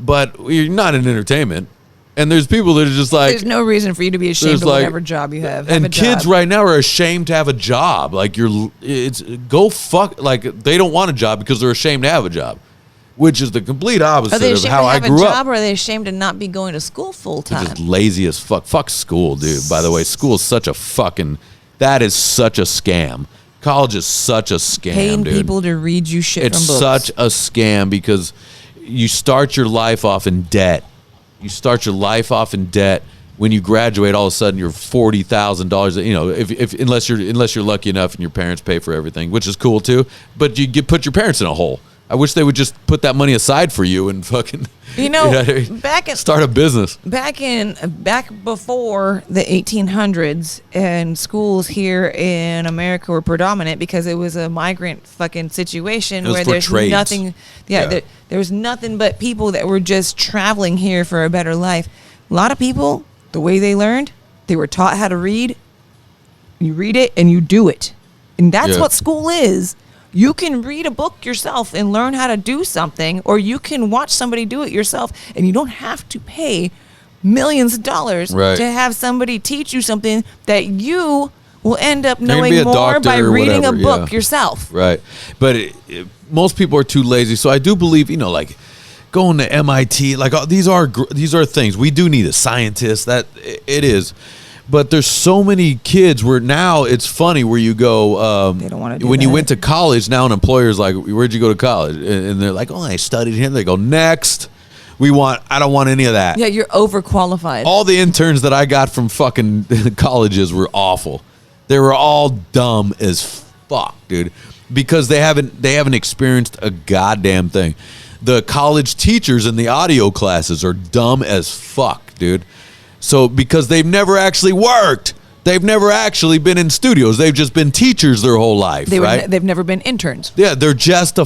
But you're not in entertainment. And there's people that are just like, there's no reason for you to be ashamed of whatever job you have. And kids right now are ashamed to have a job. Like go fuck, like they don't want a job because they're ashamed to have a job. which is the complete opposite Are they of ashamed how to I have a grew job, up. or are they ashamed to not be going to school full They're time? just lazy as fuck. Fuck school, dude. By the way, school is such a fucking. That is such a scam. College is such a scam, Paying dude. people to read you shit It's from books. such a scam because you start your life off in debt. You start your life off in debt. When you graduate, all of a sudden you're $40,000. You know, if unless you're lucky enough and your parents pay for everything, which is cool too. But you put your parents in a hole. I wish they would just put that money aside for you and fucking. You know, what I mean? Start a business. Back before the 1800s, and schools here in America were predominant because it was a migrant fucking situation It was where for there's trades. nothing. Yeah. There was nothing but people that were just traveling here for a better life. A lot of people, the way they learned, they were taught how to read. You read it and you do it, and that's Yeah. what school is. You can read a book yourself and learn how to do something, or you can watch somebody do it yourself, and you don't have to pay millions of dollars Right. to have somebody teach you something that you will end up You're gonna knowing be a more doctor by or reading whatever, a book yeah. yourself. Right. But most people are too lazy. So I do believe, like going to MIT, like these are things. We do need a scientist. That it is. But there's so many kids where now it's funny where you go. They don't wanna do when you that. went to college, now an employer's like, "Where'd you go to college?" And they're like, "Oh, I studied here." They go, "Next, I don't want any of that." Yeah, you're overqualified. All the interns that I got from fucking colleges were awful. They were all dumb as fuck, dude, because they haven't experienced a goddamn thing. The college teachers in the audio classes are dumb as fuck, dude. So because they've never actually worked, they've never actually been in studios. They've just been teachers their whole life, right? They've never been interns. Yeah, they're just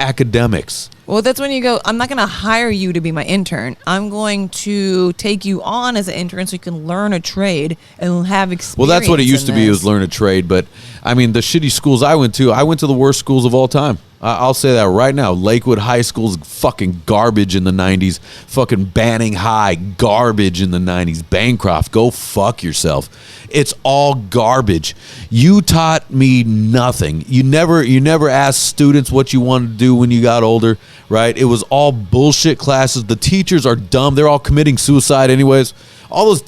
academics. Well, that's when you go, I'm not going to hire you to be my intern. I'm going to take you on as an intern so you can learn a trade and have experience. Well, that's what it used to be, this. was learn a trade. But, I mean, the shitty schools I went to the worst schools of all time. I'll say that right now. Lakewood High School's fucking garbage in the 90s. Fucking Banning High, garbage in the 90s. Bancroft, go fuck yourself. It's all garbage. You taught me nothing. You never asked students what you wanted to do when you got older, right? It was all bullshit classes. The teachers are dumb. They're all committing suicide anyways. All those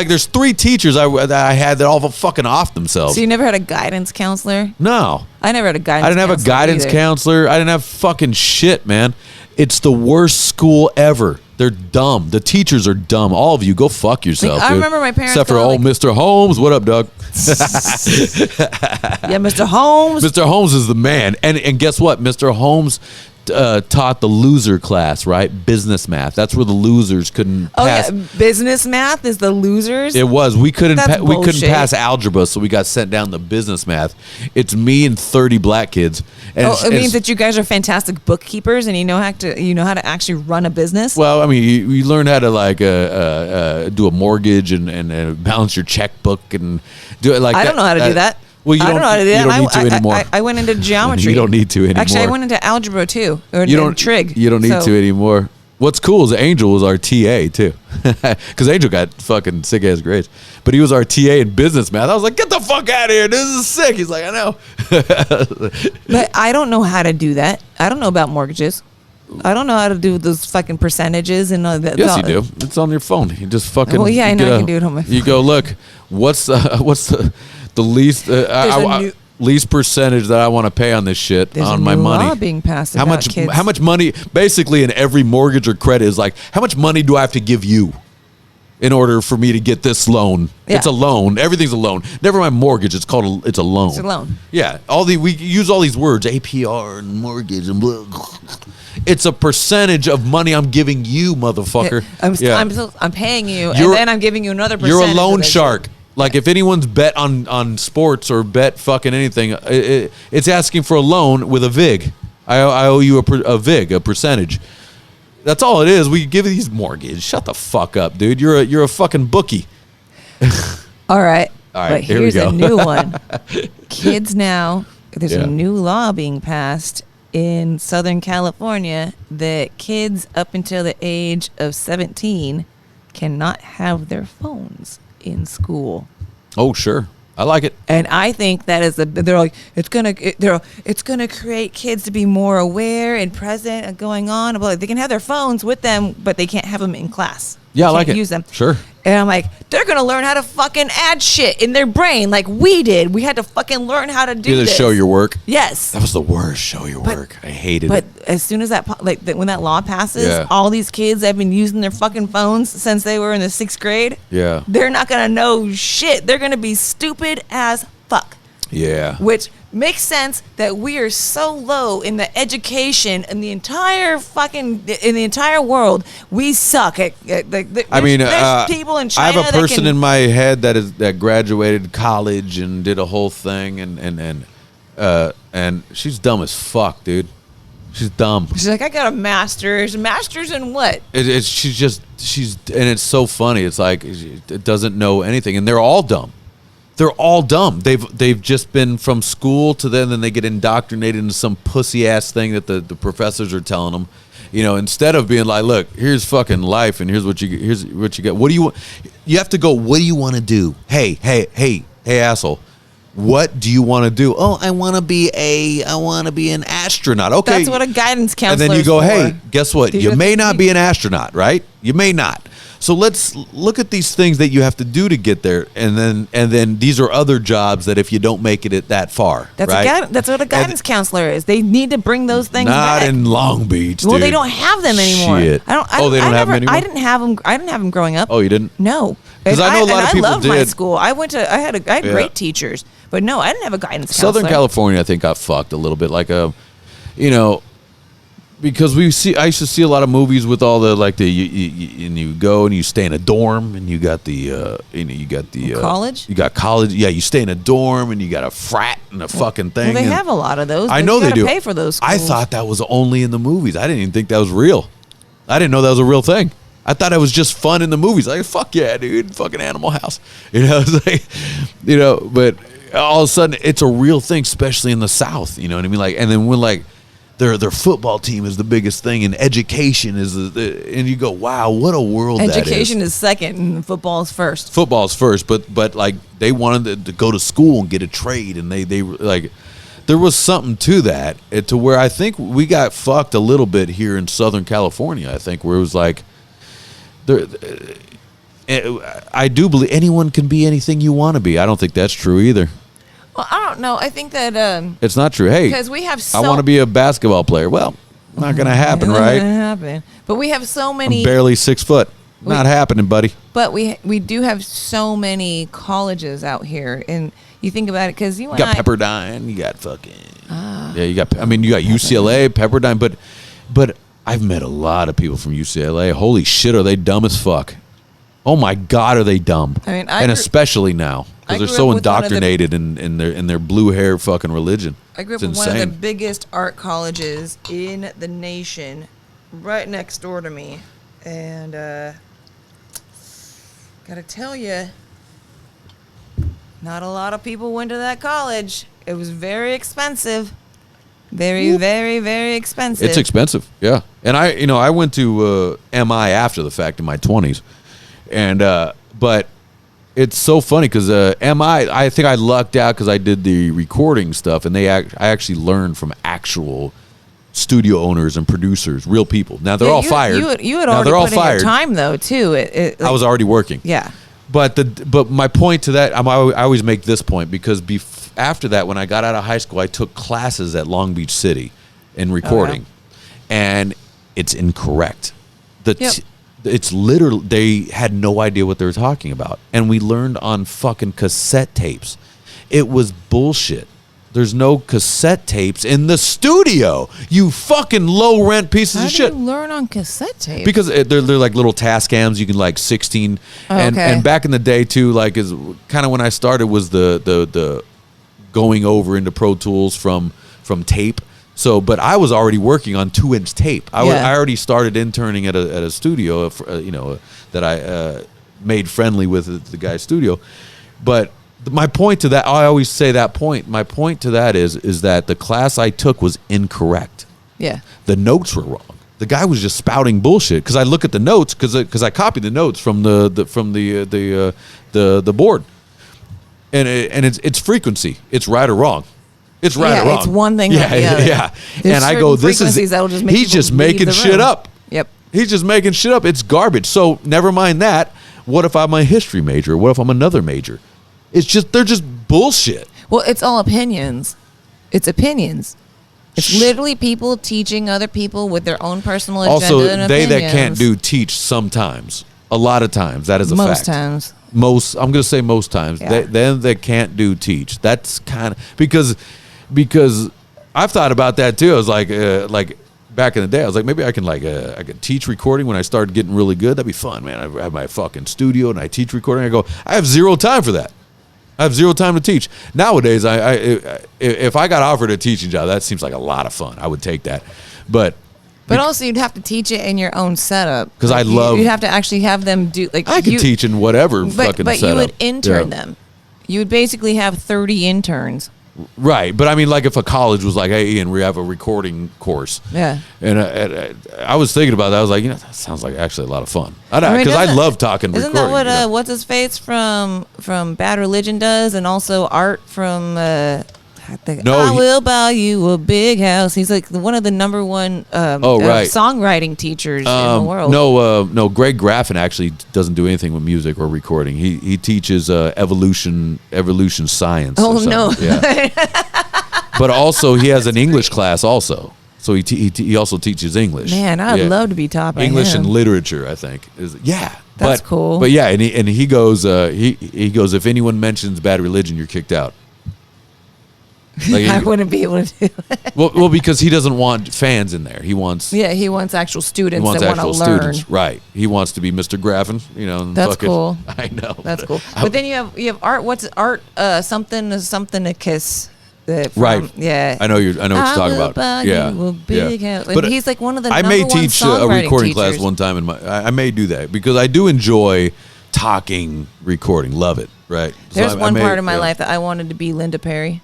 there's 3 teachers that I had that all fucking off themselves. So you never had a guidance counselor? No. I never had a guidance I didn't have a guidance either. counselor. I didn't have fucking shit, man. It's the worst school ever. They're dumb. The teachers are dumb. All of you, go fuck yourself. I dude. remember my parents Except for going, Mr. Holmes. What up, Doug? Yeah, Mr. Holmes. Mr. Holmes is the man. And guess what? Mr. Holmes taught the loser class, right? Business math. That's where the losers couldn't pass. Yeah, business math is the losers. It was. We couldn't That's we couldn't bullshit. pass algebra, so we got sent down to business math. It's me and 30 black kids. And it means that you guys are fantastic bookkeepers and you know how to actually run a business. well, I mean, you learn how to like do a mortgage and balance your checkbook and do it like. I don't know how to do that. Well, you I don't know how to do that. You don't need to anymore. I went into geometry. You don't need to anymore. Actually, I went into algebra too, or You don't trig. You don't need So- to anymore. What's cool is Angel was our TA too, because Angel got fucking sick ass grades, but he was our TA in business math. I was like, get the fuck out of here! This is sick. He's like, I know. But I don't know how to do that. I don't know about mortgages. I don't know how to do those fucking percentages and all that. Yes, you do. It's on your phone. You just fucking. Well, yeah, I you know get I can do it on my phone. You go look. What's the least least percentage that I want to pay on this shit There's on a my new money? law being passed How about much? kids. How much money? Basically, in every mortgage or credit is like, how much money do I have to give you in order for me to get this loan? Yeah. It's a loan. Everything's a loan. Never mind mortgage. It's called it's a loan. It's a loan. Yeah. We use all these words, APR and mortgage and blah. It's a percentage of money I'm giving you, motherfucker. I'm paying you, and You're- then I'm giving you another percentage. You're a loan of it. shark. Like if anyone's bet on sports or bet fucking anything, it's asking for a loan with a vig. I owe you a vig, a percentage. That's all it is. We give these mortgage. Shut the fuck up, dude. You're a fucking bookie. All right. But here we here's go. a new one. Kids now, there's Yeah. a new law being passed in Southern California that kids up until the age of 17 cannot have their phones in school. Oh sure. I like it. And I think that is they're like it's gonna create kids to be more aware and present and going on. But they can have their phones with them, but they can't have them in class. Yeah, I like Can't it. use them. Sure. And I'm like, they're gonna learn how to fucking add shit in their brain like we did. We had to fucking learn how to do You this. just show your work. Yes. That was the worst. Show your work. I hated But it. as soon as when that law passes, Yeah. all these kids have been using their fucking phones since they were in the 6th grade. Yeah. They're not gonna know shit. They're gonna be stupid as fuck. Yeah. Which makes sense that we are so low in the education in the entire world. We suck at there's people in China. I have a person in my head that graduated college and did a whole thing and she's dumb as fuck, dude. She's dumb. She's like, I got a master's. Master's in what? She's and it's so funny. It's like it doesn't know anything, and they're all dumb. They're all dumb. They've just been from school to then they get indoctrinated into some pussy ass thing that the professors are telling them. You know, instead of being like, look, here's fucking life, and here's what you get. What do you want? You have to go. What do you want to do? Hey, asshole. What do you want to do? Oh, I want to be an astronaut. Okay, that's what a guidance counselor. And then you go, hey, guess what? You may not be an astronaut, right? You may not. So let's look at these things that you have to do to get there, and then these are other jobs that if you don't make it that far, that's right? That's what a guidance counselor is. They need to bring those things not back. in Long Beach. Well, dude. they don't have them anymore. Shit. They don't have them anymore. I didn't have them growing up. Oh, you didn't? No. 'Cause I know a lot of people I loved my did. school. I had great teachers, but no, I didn't have a guidance counselor. Southern California, I think, got fucked a little bit, because I used to see a lot of movies with all the and you go and you stay in a dorm and you got the college. You got college. Yeah, you stay in a dorm and you got a frat and a fucking thing. Well, they have a lot of those. I know they do. Pay for those schools. I thought that was only in the movies. I didn't even think that was real. I didn't know that was a real thing. I thought it was just fun in the movies. Like, fuck yeah, dude, fucking Animal House. It's like, but all of a sudden it's a real thing, especially in the South. You know what I mean? Like, and then when their football team is the biggest thing, and education is and you go, wow, what a world that is. Education is second, and football is first. Football's first, but like they wanted to go to school and get a trade, and they like. There was something to that, to where I think we got fucked a little bit here in Southern California. I think where it was like, I do believe anyone can be anything you want to be. I don't think that's true either. Well, I don't know. I think that it's not true. Hey, because we have I want to be a basketball player. Well, not going to happen, right? Not going to happen. But we have so many. I'm barely 6 foot. Not happening, buddy. But we do have so many colleges out here, and you think about it because you got Pepperdine, you got fucking you got UCLA, Pepperdine, but I've met a lot of people from UCLA. Holy shit, are they dumb as fuck? Oh my God, are they dumb? I mean, and especially now because they're so indoctrinated in their blue hair fucking religion. I grew up with one of the biggest art colleges in the nation, right next door to me, and gotta tell you, not a lot of people went to that college. It was very expensive. Very, very, very expensive. It's expensive, yeah. And I went to MI after the fact in my 20s, and but it's so funny because MI, I think I lucked out because I did the recording stuff, and I actually learned from actual studio owners and producers, real people. Now they're all fired. You had already put in your time though too. I was already working. Yeah. But my point to that, I always make this point because after that, when I got out of high school, I took classes at Long Beach City in recording, and it's incorrect. It's literally, they had no idea what they were talking about, and we learned on fucking cassette tapes. It was bullshit. There's no cassette tapes in the studio. You fucking low rent pieces of shit. How do you learn on cassette tapes? Because they're like little Tascams. You can like 16. And back in the day too, like is kind of when I started was the going over into Pro Tools from tape. So, but I was already working on 2-inch tape. I already started interning at a studio, that I made friendly with the guy's studio, but. My point to that, I always say that point. My point to that is that the class I took was incorrect. Yeah. The notes were wrong. The guy was just spouting bullshit because I look at the notes because I copied the notes from the board, and it's frequency. It's right or wrong. It's right or wrong. It's one thing. Yeah, or the other. yeah. There's And I go, this is. that'll just make He's people just leave making the shit room. up. Yep. He's just making shit up. It's garbage. So never mind that. What if I'm a history major? What if I'm another major? It's just they're just bullshit. Well, it's all opinions. It's opinions. It's literally people teaching other people with their own personal agenda Also, and they opinions. that can't do teach sometimes. A lot of times. That is a fact. Most times. I'm going to say most times. Yeah. They can't do teach. That's kind of because I've thought about that too. I was like back in the day, I was like, maybe I could teach recording when I started getting really good. That'd be fun, man. I have my fucking studio and I teach recording. I go, I have zero time for that. I have zero time to teach. Nowadays, if I got offered a teaching job, that seems like a lot of fun. I would take that. But also, you'd have to teach it in your own setup. Because I love... You'd have to actually have them do... like I could teach in whatever fucking But setup. you would intern them. You would basically have 30 interns. Right, but I mean, like if a college was like, "Hey, Ian, we have a recording course," Yeah, and I was thinking about that. I was like, that sounds like actually a lot of fun. Because I love talking. Isn't recording, that what what's his face from Bad Religion does, and also Art from I will buy you a big house. He's like one of the number one songwriting teachers in the world. No, Greg Graffin actually doesn't do anything with music or recording. He teaches evolution science. Oh no! Yeah. But also he has an English class also. So he also teaches English. Man, I'd love to be taught by English him. and literature, I think. That's cool. But yeah, and he goes he goes, if anyone mentions Bad Religion, you're kicked out. Like I wouldn't be able to do it. Well, because he doesn't want fans in there. He wants actual students that want to learn. Right. He wants to be Mr. Graffin, That's cool. I know. That's cool. But then you have Art. What's Art? Something to kiss. Right. Yeah. I know what you're talking about. Yeah. But he's like one of the I number may one teach a songwriting recording teachers. class one time I may do that because I do enjoy talking recording. Love it. Right. There's one part of my life that I wanted to be Linda Perry.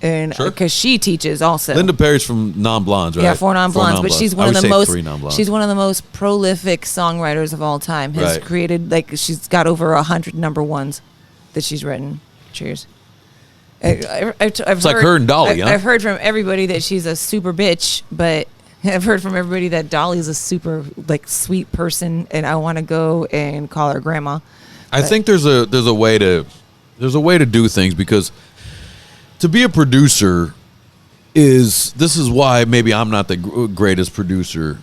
And because she teaches also. Linda Perry's from Non Blondes, right? Yeah, Four Non Blondes, but she's one of the most prolific songwriters of all time. Has created she's got over 100 number ones that she's written. Cheers. It's like her and Dolly, huh? I've heard from everybody that she's a super bitch, but I've heard from everybody that Dolly's a super sweet person, and I want to go and call her grandma. I think there's a way to do things because to be a producer this is why maybe I'm not the greatest producer,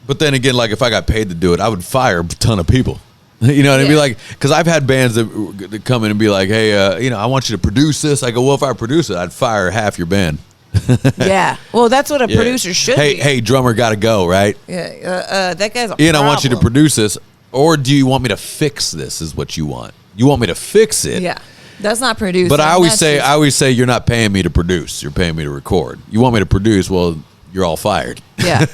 but then again, if I got paid to do it, I would fire a ton of people. You know what I mean? Because I've had bands that come in and be like, "Hey, I want you to produce this." I go, "Well, if I produce it, I'd fire half your band." Yeah, well, that's what a producer should be. Hey, drummer, gotta go, right? Yeah, that guy's a Ian, problem. I want you to produce this, or do you want me to fix this? Is what you want? You want me to fix it? Yeah. That's not producing. But I always say you're not paying me to produce. You're paying me to record. You want me to produce? Well, you're all fired. Yeah.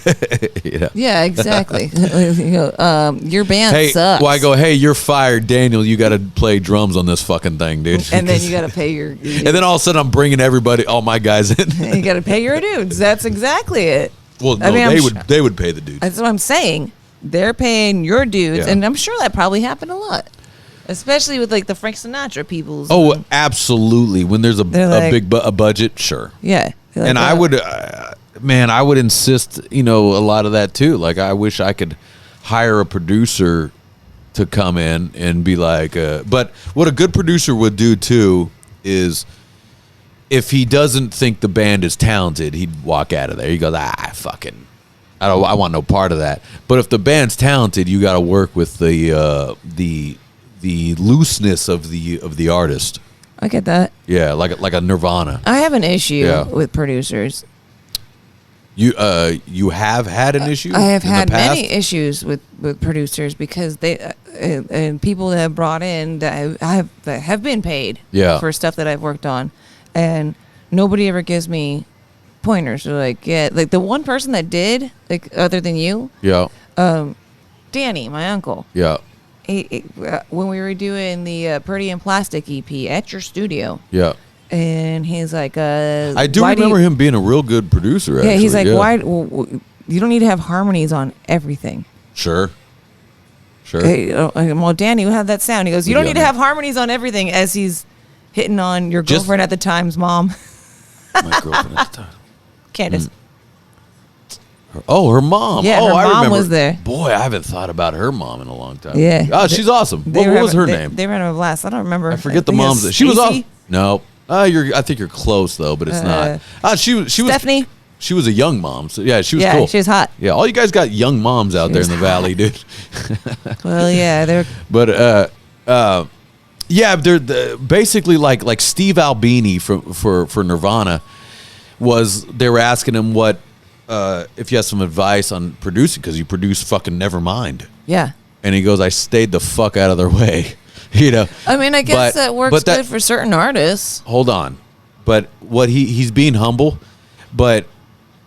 Yeah, exactly. Your band sucks. Well, I go, hey, you're fired, Daniel. You got to play drums on this fucking thing, dude. And then you got to pay your. And then all of a sudden, I'm bringing all my guys in. You got to pay your dudes. That's exactly it. Well, no, they would pay the dudes. That's what I'm saying. They're paying your dudes, and I'm sure that probably happened a lot. Especially with the Frank Sinatra peoples. Oh, absolutely. When there's a big budget, sure. Yeah. And I would, I would insist, a lot of that too. I wish I could hire a producer to come in and be like, but what a good producer would do too is if he doesn't think the band is talented, he'd walk out of there. He goes, I want no part of that. But if the band's talented, you got to work with the looseness of the artist. I get that. Yeah, like a Nirvana. I have an issue with producers. You have had an issue? I have had many issues with producers because they and people that have brought in that have been paid for stuff that I've worked on, and nobody ever gives me pointers. They're the one person that did, other than you, Danny, my uncle, when we were doing the Pretty in Plastic EP at your studio, and he's like, I do remember him being a real good producer. Actually. Yeah, he's like, why? Well, you don't need to have harmonies on everything. Sure. Hey, well, Danny, how did that sound? He goes, you don't need to have harmonies on everything. As he's hitting on your Just- girlfriend at the time's mom. My girlfriend at the time. Candace. Her mom. Yeah, oh, her I mom remember. was there. Boy, I haven't thought about her mom in a long time. Yeah. Oh, she's awesome. What was her name? They were having a blast. I don't remember. I forget the think mom's. it's She was Stacy? awesome. No. I think you're close though, but it's not. She was Stephanie. She was a young mom. So yeah, she was Yeah, cool. she was hot. Yeah, all you guys got young moms out there in was the valley, dude. Well, yeah, they're But yeah, they're basically like Steve Albini for Nirvana they were asking him what if you have some advice on producing because you produce fucking Nevermind, yeah. and he goes, I stayed the fuck out of their way, you know. I mean, I guess But- that works but that- good for certain artists. Hold on, but what he's being humble, but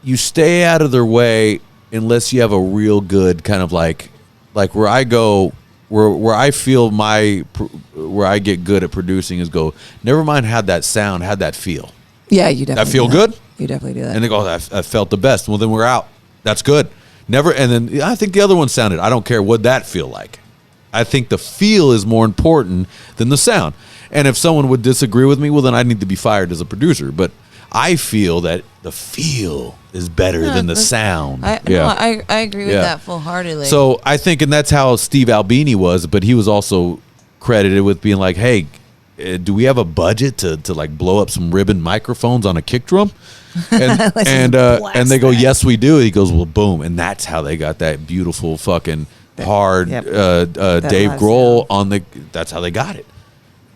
you stay out of their way unless you have a real good kind of like where I go. Where I feel where I get good at producing is Nevermind had that sound, had that feel. Yeah, you definitely. That feel do good? You definitely do that. And they go, I felt the best. Well, then we're out. That's good. Never. And then I think the other one sounded. I don't care what that feel like. I think the feel is more important than the sound. And if someone would disagree with me, well, then I need to be fired as a producer. But I feel that the feel is better than the sound. I agree with that full-heartedly. So I think, and that's how Steve Albini was, but he was also credited with being like, hey, do we have a budget to like blow up some ribbon microphones on a kick drum? And and they go, yes, we do. He goes, well, boom, and that's how they got that beautiful fucking hard Yep. Dave live Grohl sound. That's how they got it,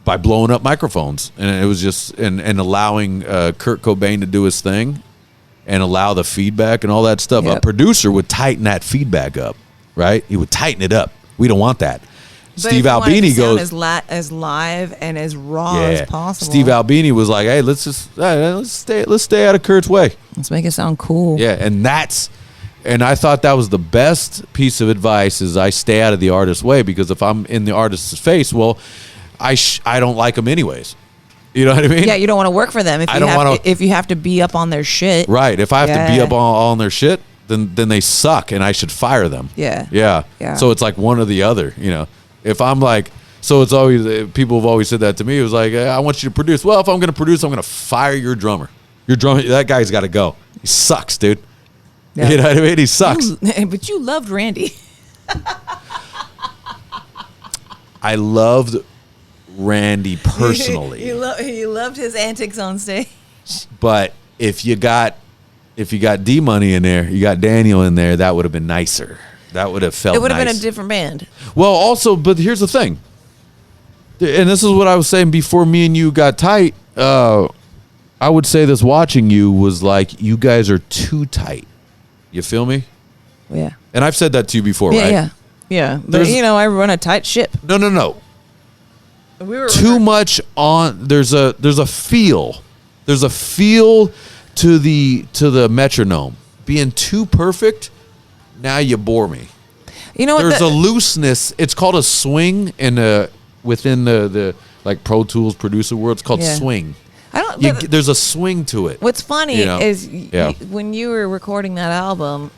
by blowing up microphones, and it was just and allowing Kurt Cobain to do his thing, and allow the feedback and all that stuff. Yep. A producer would tighten that feedback up, right? He would tighten it up. We don't want that. But Steve if you want it Albini to sound goes as live and as raw as possible. Steve Albini was like, "Hey, let's stay out of Kurt's way." Let's make it sound cool. Yeah, and I thought that was the best piece of advice is I stay out of the artist's way, because if I'm in the artist's face, well, I don't like them anyways. You know what I mean? Yeah, you don't want to work for them if you have to be up on their shit. Right. If I have to be Yeah. up on their shit, then they suck, and I should fire them. Yeah. Yeah. So it's like one or the other, you know. If I'm like, so it's always, people have always said that to me. It was like, I want you to produce. Well, if I'm going to produce, I'm going to fire your drummer. Your drummer, that guy's got to go. He sucks, dude. Yeah. You know what I mean? He sucks. But you loved Randy. I loved Randy personally. You loved his antics on stage. But if you got D Money in there, you got Daniel in there, that would have been nicer. That would have felt It would have nice. been a different band. Well, also, but here's the thing, and this is what I was saying before me and you got tight. I would say this watching you was like, you guys are too tight. You feel me? Yeah. And I've said that to you before, right? Yeah. But There's- I run a tight ship. No. We were Too much on. There's a feel. There's a feel to the metronome. Being too perfect, now you bore me. You know what? There's a looseness. It's called a swing within the like Pro Tools producer world. It's called Yeah. swing. I don't. There's a swing to it. What's funny You know? is Yeah. when you were recording that album,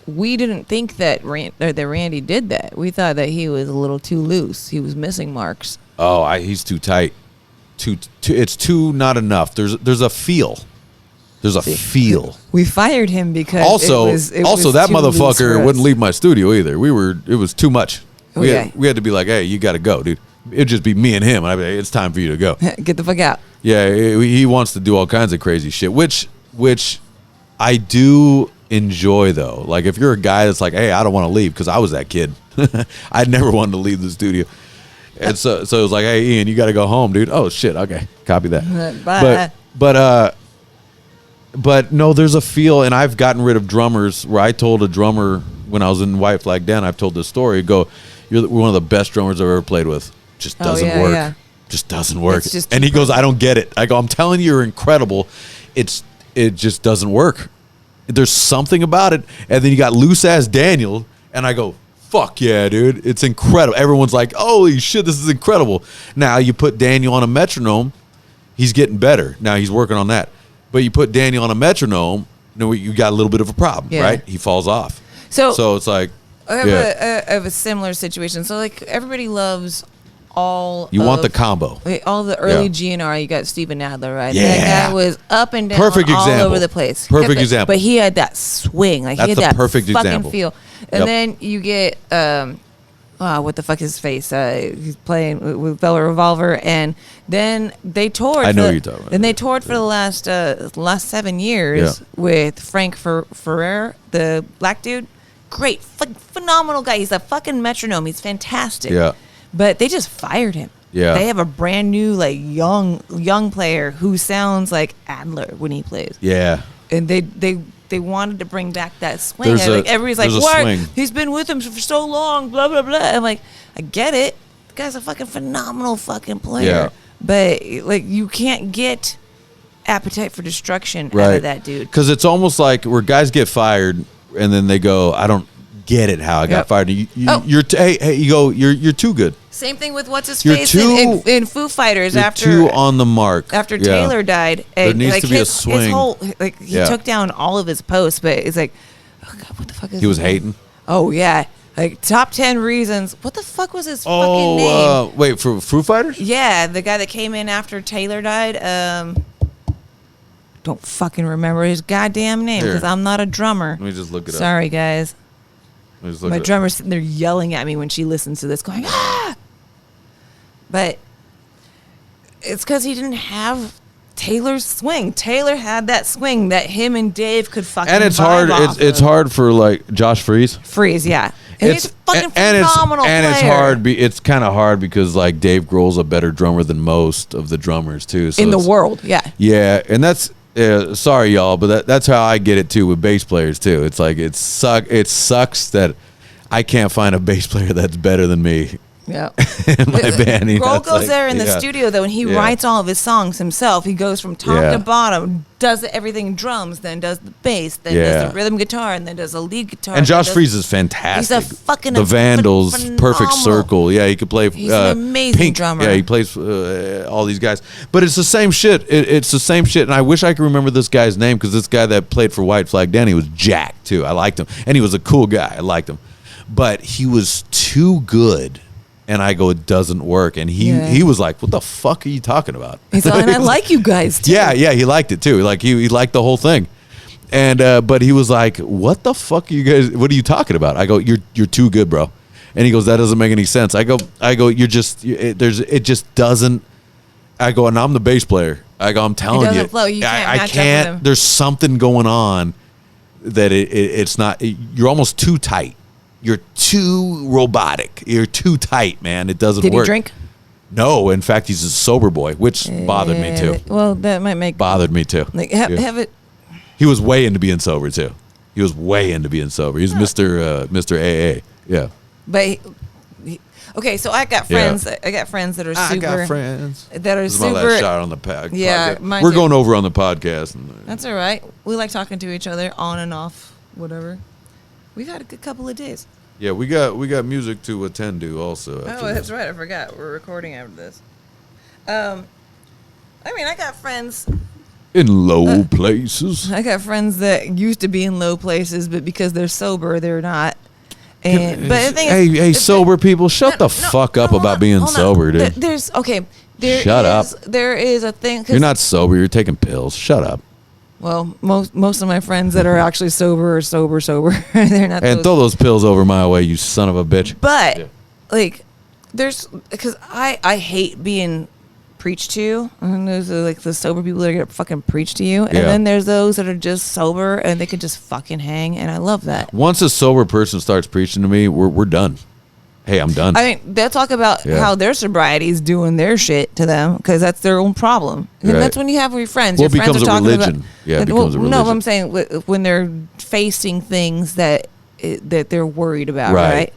we didn't think that Randy did that. We thought that he was a little too loose. He was missing marks. Oh, he's too tight. It's too not enough. There's a feel. There's a feel. We fired him because Also, it was that too loose for motherfucker us. wouldn't leave my studio either. It was too much. Oh, we yeah. had to be like, hey, you got to go, dude. It'd just be me and him, and I'd be like, it's time for you to go. Get the fuck out. Yeah, he wants to do all kinds of crazy shit, which I do enjoy though. Like if you're a guy that's like, hey, I don't want to leave, because I was that kid. I never wanted to leave the studio, and so it was like, hey, Ian, you got to go home, dude. Oh shit, okay, copy that. Bye. But no, there's a feel, and I've gotten rid of drummers where I told a drummer when I was in White Flag Den, I've told this story. You're one of the best drummers I've ever played with. Just doesn't work. Yeah. Just doesn't work. It's just And he goes, I don't get it. I go, I'm telling you, you're incredible. It just doesn't work. There's something about it. And then you got loose ass Daniel, and I go, fuck yeah, dude. It's incredible. Everyone's like, holy shit, this is incredible. Now you put Daniel on a metronome, he's getting better. Now he's working on that. But you put Daniel on a metronome, you got a little bit of a problem, Yeah. right? He falls off. So it's like, I have a similar situation. So like everybody loves all. You want the combo. All the early Yeah. GNR. You got Steven Adler, right? Yeah. That guy was up and down, Perfect all example. over the place. Perfect example. But he had that swing. Like That's he had the that perfect fucking example. feel. And Yep. then you get what the fuck is his face? He's playing with Velvet Revolver, and then they toured. I know what you're talking about. Then they toured for the last 7 years with Frank Ferrer, the black dude. Great, phenomenal guy. He's a fucking metronome. He's fantastic. Yeah. But they just fired him. Yeah. They have a brand new like young player who sounds like Adler when he plays. Yeah. And they wanted to bring back that swing. There's Like, everybody's like, there's a "What? swing." He's been with him for so long." Blah blah blah. I'm like, I get it. The guy's a fucking phenomenal fucking player. Yeah. But like, you can't get Appetite for Destruction out Right. of that dude. Because it's almost like where guys get fired and then they go, I don't get it how I got Yep. fired. Oh. You're too good. Same thing with what's his You're face too- in Foo Fighters You're after too on the mark. after Yeah. Taylor died. There and, needs like, to be a his swing. whole like he Yeah. took down all of his posts, but it's like, oh God, what the fuck is He was his name? hating. Oh yeah, like top 10 reasons. What the fuck was his fucking name? Wait, for Foo Fighters? Yeah, the guy that came in after Taylor died. Don't fucking remember his goddamn name Here. because I'm not a drummer. Let me just look it up. Sorry, guys. Let me just look My it up. drummer's sitting there yelling at me when she listens to this, going, "Ah!" But it's because he didn't have Taylor's swing. Taylor had that swing that him and Dave could fucking. And it's vibe hard. off It's of. hard for like Josh Freeze. Freeze, yeah. And he's a fucking and phenomenal it's player. hard. It's kind of hard because like Dave Grohl's a better drummer than most of the drummers too. So in the it's- world, yeah. Yeah, and that's sorry y'all, but that's how I get it too with bass players too. It's like it sucks that I can't find a bass player that's better than me Yeah. in my band. You know, Grohl it's goes like, there in the yeah. studio though, and he Yeah. writes all of his songs himself. He goes from top Yeah. to bottom, does everything drums, then does the bass, then Yeah. does the rhythm guitar, and then does the lead guitar. And then Josh does- Freeze is fantastic. He's a fucking the Vandals, Perfect phenomenal. Circle. Yeah, he could play. He's an amazing Pink. drummer. Yeah, he plays all these guys. But it's the same shit. It's the same shit. And I wish I could remember this guy's name because this guy that played for White Flag Danny was Jack too. I liked him, and he was a cool guy. I liked him, but he was too good. And I go, it doesn't work. And he was like, what the fuck are you talking about? He's like, and I like you guys too. Yeah, he liked it too. Like he liked the whole thing. And but he was like, "What the fuck are you guys? What are you talking about?" I go, "You're too good, bro." And he goes, "That doesn't make any sense." I go, "You're just it just doesn't." I go, and I'm the bass player. I go, I'm telling doesn't you, flow. You can't I match up with can't. him. There's something going on that it's not. You're almost too tight. You're too robotic. You're too tight, man. It doesn't Did work. he drink? No, in fact, he's a sober boy, which bothered me too. Well, that might make Bothered me too. like Yeah. have it. He was way into being sober too. He was way into being sober. He's Mr. AA. Yeah. But okay, so I got friends. I got friends that are super. I got friends. that are This is my super. last shot on the podcast. Yeah, mine we're too. going over on the podcast. That's all right. We like talking to each other on and off, whatever. We've had a good couple of days. Yeah, we got music to attend to also. after Oh, that's this. right. I forgot. We're recording after this. I mean, I got friends. In low places. I got friends that used to be in low places, but because they're sober, they're not. And but the thing is, hey, sober people, shut the fuck up hold about on, being hold on. sober, dude. There's okay. There Shut is- up. There is a thing. 'Cause- You're not sober. You're taking pills. Shut up. Well, most of my friends that are actually sober are sober. They're not. And those- throw those pills over my way, you son of a bitch. But Yeah. like, there's because I hate being preached to, and those are like the sober people that are gonna fucking preach to you, and Yeah. then there's those that are just sober and they can just fucking hang, and I love that. Once a sober person starts preaching to me, we're done. Hey, I'm done. I mean, they'll talk about Yeah. how their sobriety is doing their shit to them because that's their own problem. And Right. that's when you have your friends. Well, your it friends becomes are a talking religion. About, Yeah, it becomes a No, religion. I'm saying when they're facing things that they're worried about, Right. right?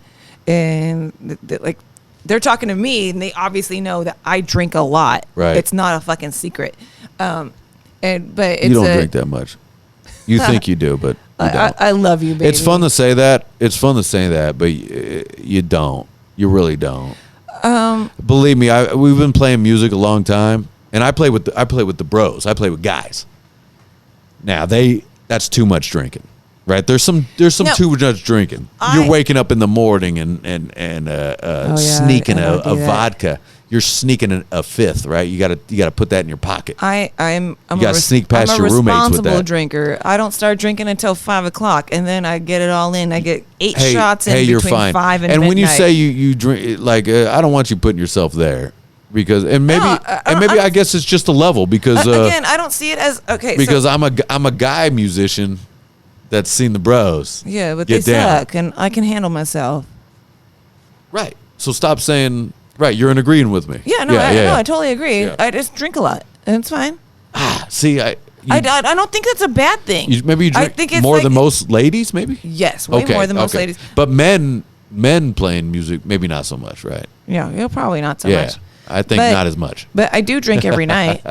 And like they're talking to me, and they obviously know that I drink a lot. Right. It's not a fucking secret. But it's you don't drink that much. You think you do, but you don't. I love you, baby. It's fun to say that. It's fun to say that, but you don't. You really don't. Believe me, we've been playing music a long time, and I play with the bros. I play with guys. Now that's too much drinking, Right, there's some No. too much drinking. You're waking up in the morning and sneaking I don't a do that. vodka. You're sneaking a fifth, right? You gotta put that in your pocket. I'm gotta sneak past your roommates with responsible that. drinker. I don't start drinking until 5:00, and then I get it all in. I get 8 Hey, shots in hey, between you're fine. 5 and And when you midnight. say you drink, like I don't want you putting yourself there because I guess it's just a level because again, I don't see it as okay. because so, I'm a guy musician that's seen the bros. yeah, but get they down. suck, and I can handle myself. Right. So stop saying right. You're in agreeing with me. Yeah, no, I totally agree. Yeah. I just drink a lot, and it's fine. See, I don't think that's a bad thing. maybe you I drink think it's more like- than most ladies, maybe. Yes, way more than most ladies. But men playing music, maybe not so much, right? Yeah, probably not so Yeah, much. I think But- not as much. But I do drink every night.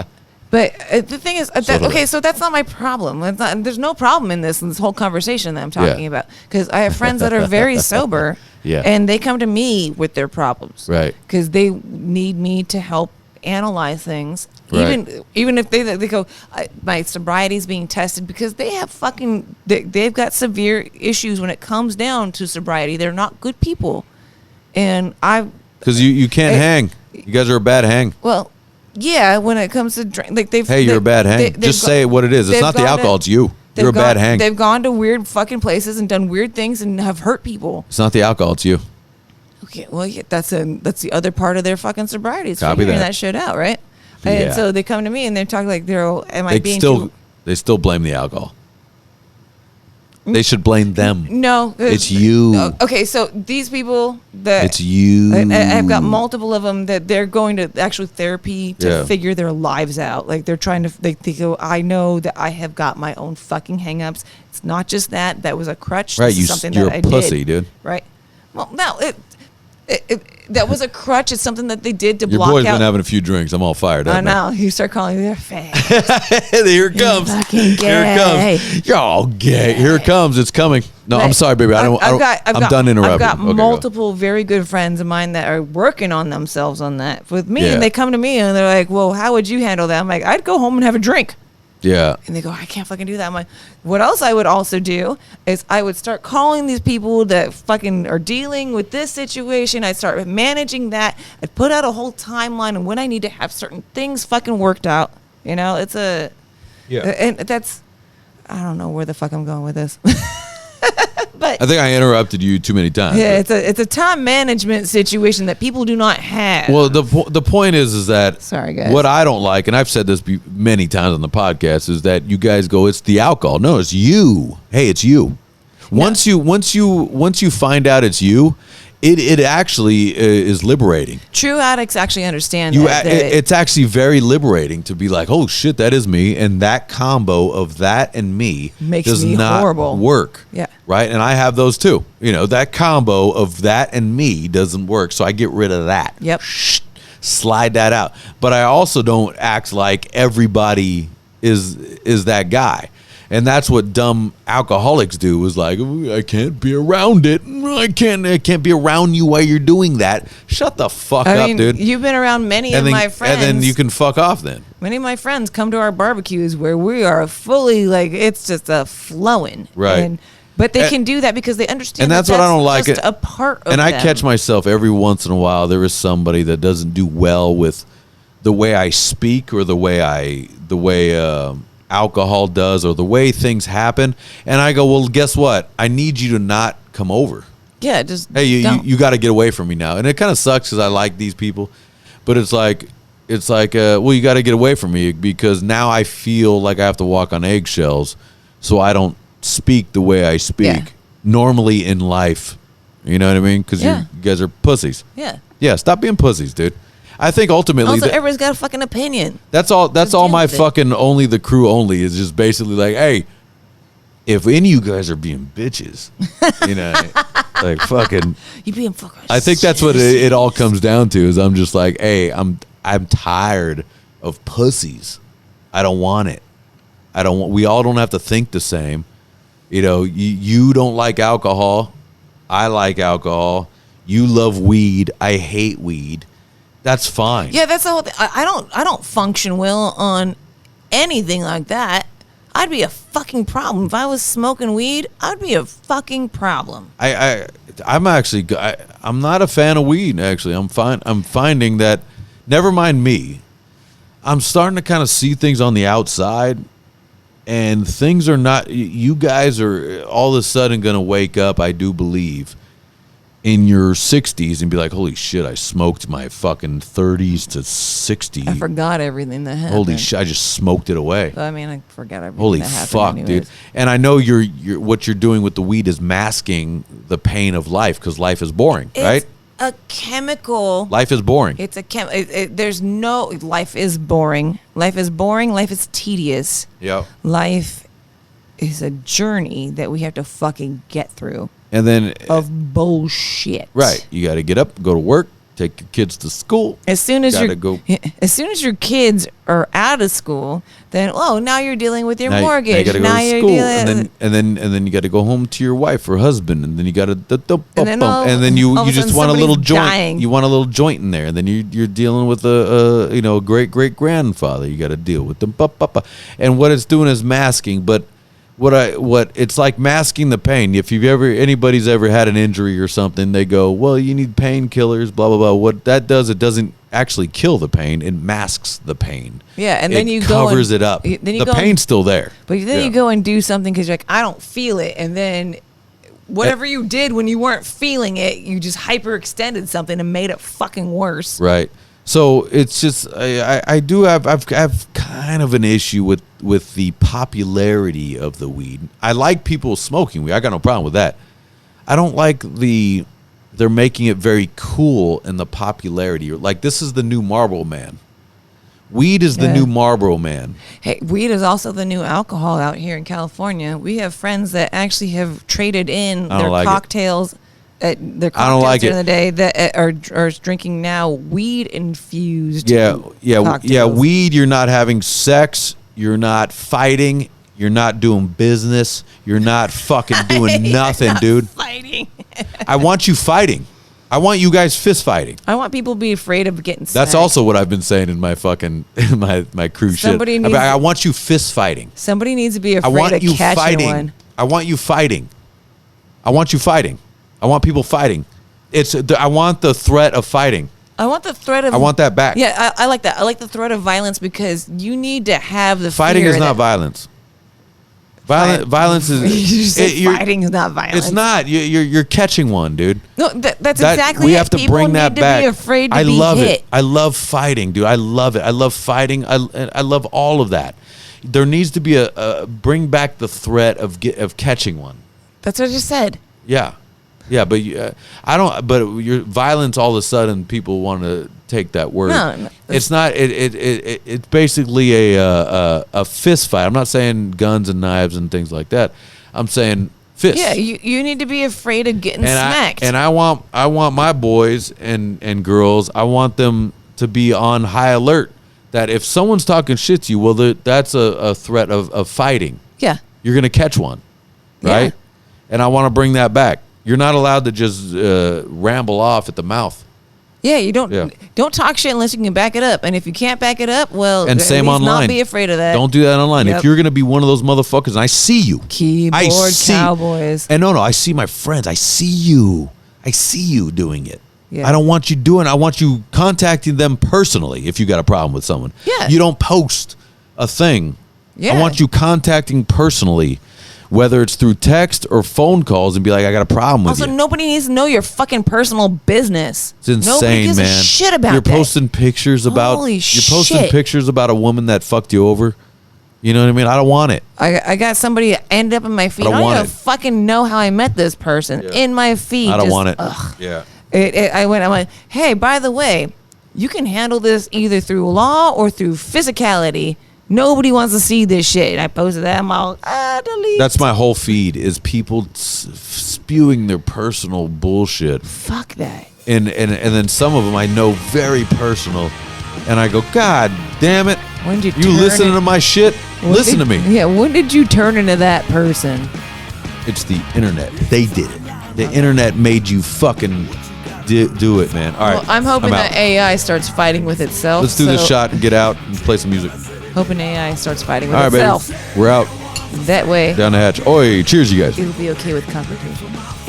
But the thing is, So do I. so that's not my problem. There's no problem in this whole conversation that I'm talking about. Because I have friends that are very sober, Yeah. and they come to me with their problems. Right. Because they need me to help analyze things. Right. Even if they go, my sobriety's being tested because they have they've got severe issues when it comes down to sobriety. They're not good people. And Because you can't hang. You guys are a bad hang. well, yeah, when it comes to drink, like You're a bad hang. Just say what it is. It's they've not the gone to- alcohol. It's you. You're a bad hang. They've gone to weird fucking places and done weird things and have hurt people. It's not the alcohol. It's you. Okay, well, yeah, that's the other part of their fucking sobriety. It's Copy figuring that. that shit out, right? Yeah. And so they come to me and they're talking like, am I being They still blame the alcohol. They should blame them. No, It's you. Okay, so these people that It's you. I've got multiple of them that they're going to actual therapy to Yeah. figure their lives out. Like they're trying to, they go, I know that I have got my own fucking hangups. It's not just that. That was a crutch. Right, This is something you're that a I pussy, did. dude. Right. Well, no, that was a crutch. It's something that they did to Your block boy's out. been having a few drinks. I'm all fired up. I know. You start calling me, they're fat. Here it comes. fucking Here it gay. comes. You're all gay. Here it comes. It's coming. No, I'm But sorry, baby. I'm done interrupting. I've got Okay, go. multiple very good friends of mine that are working on themselves on that with me, Yeah. and they come to me and they're like, "Well, how would you handle that?" I'm like, "I'd go home and have a drink." Yeah. And they go, "I can't fucking do that." I'm like, what else I would also do is I would start calling these people that fucking are dealing with this situation. I'd start managing that. I'd put out a whole timeline on when I need to have certain things fucking worked out. You know, it's and that's, I don't know where the fuck I'm going with this. But I think I interrupted you too many times. yeah, it's a time management situation that people do not have. Well, the point is that Sorry, guys. what I don't like, and I've said this many times on the podcast, is that you guys go, it's the alcohol. No, it's you. Hey, it's you. Once you find out it's you, it actually is liberating. True addicts actually understand that. It's actually very liberating to be like, oh shit, that is me, and that combo of that and me Makes does me not horrible. work. Yeah. Right, and I have those too. You know, that combo of that and me doesn't work, so I get rid of that. Yep. Slide that out. But I also don't act like everybody is that guy. And that's what dumb alcoholics do, is like, "Ooh, I can't be around it. I can't be around you while you're doing that." Shut the fuck I up, mean, dude. you've been around many of my friends. And then you can fuck off then. Many of my friends come to our barbecues where we are fully like, it's just a flowing. Right. But they And- can do that because they understand and that's what I don't like. just a part of And I them. catch myself every once in a while. There is somebody that doesn't do well with the way I speak or the way alcohol does or the way things happen, and I go, well, guess what? I need you to not come over. Yeah, just Hey, don't. you got to get away from me now. And it kind of sucks because I like these people, but it's like well, you got to get away from me because now I feel like I have to walk on eggshells, so I don't speak the way I speak Yeah. normally in life. You know what I mean? Because Yeah. you guys are pussies. Yeah. Yeah, stop being pussies, dude. I think ultimately Also, that- everybody's got a fucking opinion. that's all my deal with it. fucking only the crew only is just basically like, hey, if any of you guys are being bitches, you know, like fucking. You being fucking. I think that's what it all comes down to. Is I'm just like, hey, I'm tired of pussies. I don't want it. We all don't have to think the same. You know, you don't like alcohol. I like alcohol. You love weed. I hate weed. That's fine. Yeah, that's the whole thing. I don't function well on anything like that. I'd be a fucking problem. If I was smoking weed, I'd be a fucking problem. I'm actually I'm not a fan of weed. Actually, I'm finding that. Never mind me. I'm starting to kind of see things on the outside, and things are not. You guys are all of a sudden going to wake up, I do believe, in your 60s and be like, holy shit, I smoked my fucking 30s to 60. I forgot everything that happened. Holy shit, I just smoked it away. I mean, I forgot everything Holy that happened fuck, anyways. dude. And I know you're what you're doing with the weed is masking the pain of life because life is boring, right? A chemical. Life is boring. It's a there's no, life is boring. Life is boring. Life is tedious. Yeah. Life is a journey that we have to fucking get through. And then Of bullshit. right, you got to get up, go to work, take your kids to school. As soon as Gotta your kids are out of school, then now you're dealing with your now mortgage. you got to go now to you're school, dealing and then you got to go home to your wife or husband, and then you got to then you all of a just sudden want a little somebody's joint. dying. You want a little joint in there, and then you're dealing with a great grandfather. You got to deal with them, and what it's doing is masking, but. What it's like masking the pain. If anybody's ever had an injury or something, they go, well, you need painkillers, blah blah blah. What that does, it doesn't actually kill the pain; it masks the pain. Yeah, and then you covers it up. The pain's still there. But then you go and do something because you're like, I don't feel it, and then whatever you did when you weren't feeling it, you just hyperextended something and made it fucking worse. Right. So it's just I've kind of an issue with the popularity of the weed. I like people smoking weed. I got no problem with that. I don't like they're making it very cool in the popularity. Like this is the new Marlboro Man. Weed is the new Marlboro Man. Hey, weed is also the new alcohol out here in California. We have friends that actually have traded in their cocktails. Their cocktails during the day that are drinking now weed infused. Yeah. Weed. You're not having sex. You're not fighting. You're not doing business. You're not fucking doing nothing, dude. Fighting. I want you fighting. I want you guys fist fighting. I want people to be afraid of getting smacked. That's also what I've been saying in my fucking my cruise shit. I want you fist fighting. Somebody needs to be afraid of catching one. I want you fighting. I want you fighting. I want people fighting. I want the threat of fighting. I want the threat of. I want that back. Yeah, I like that. I like the threat of violence because you need to have the fighting fear is not violence. Violence is. Fighting is not violence. It's not. You're catching one, dude. No, that's exactly. We have to people bring that need back. To be afraid to I be love hit. it. I love fighting, dude. I love it. I love fighting. I love all of that. There needs to be a bring back the threat of catching one. That's what I just said. Yeah. Yeah, but I don't. But your violence, all of a sudden, people want to take that word. No, it's not. It's basically a fist fight. I'm not saying guns and knives and things like that. I'm saying fists. Yeah, you need to be afraid of getting smacked. I want my boys and girls. I want them to be on high alert. That if someone's talking shit to you, well, that's a threat of fighting. Yeah, you're gonna catch one, right? Yeah. And I want to bring that back. You're not allowed to just ramble off at the mouth. Yeah, you don't talk shit unless you can back it up. And if you can't back it up, well, and same online. Not be afraid of that. Don't do that online. Yep. If you're gonna be one of those motherfuckers, and I see you, keyboard cowboys. And no, I see my friends. I see you doing it. Yeah. I don't want you doing. I want you contacting them personally. If you got a problem with someone, you don't post a thing. Yeah. I want you contacting personally. Whether it's through text or phone calls, and be like, I got a problem with you. Also, nobody needs to know your fucking personal business. It's insane, nobody gives man. A shit about you're posting pictures about. Posting pictures about a woman that fucked you over. You know what I mean? I don't want it. I got somebody end up in my feed. I don't even fucking know how I met this person in my feed. I don't want it. Ugh. Yeah. I went. Hey, by the way, you can handle this either through law or through physicality. Nobody wants to see this shit. And I posted that. I'm all, delete. That's my whole feed is people spewing their personal bullshit. Fuck that. And then some of them I know very personal. And I go, God damn it. When did you listening to my shit? Listen to me. Yeah, when did you turn into that person? It's the internet. They did it. The internet made you fucking do it, man. All right. Well, I'm hoping that AI starts fighting with itself. Let's do this shot and get out and play some music. Hoping AI starts fighting with itself. Baby. We're out. That way, Down the hatch. Oi, cheers, you guys. it'll be okay with competition.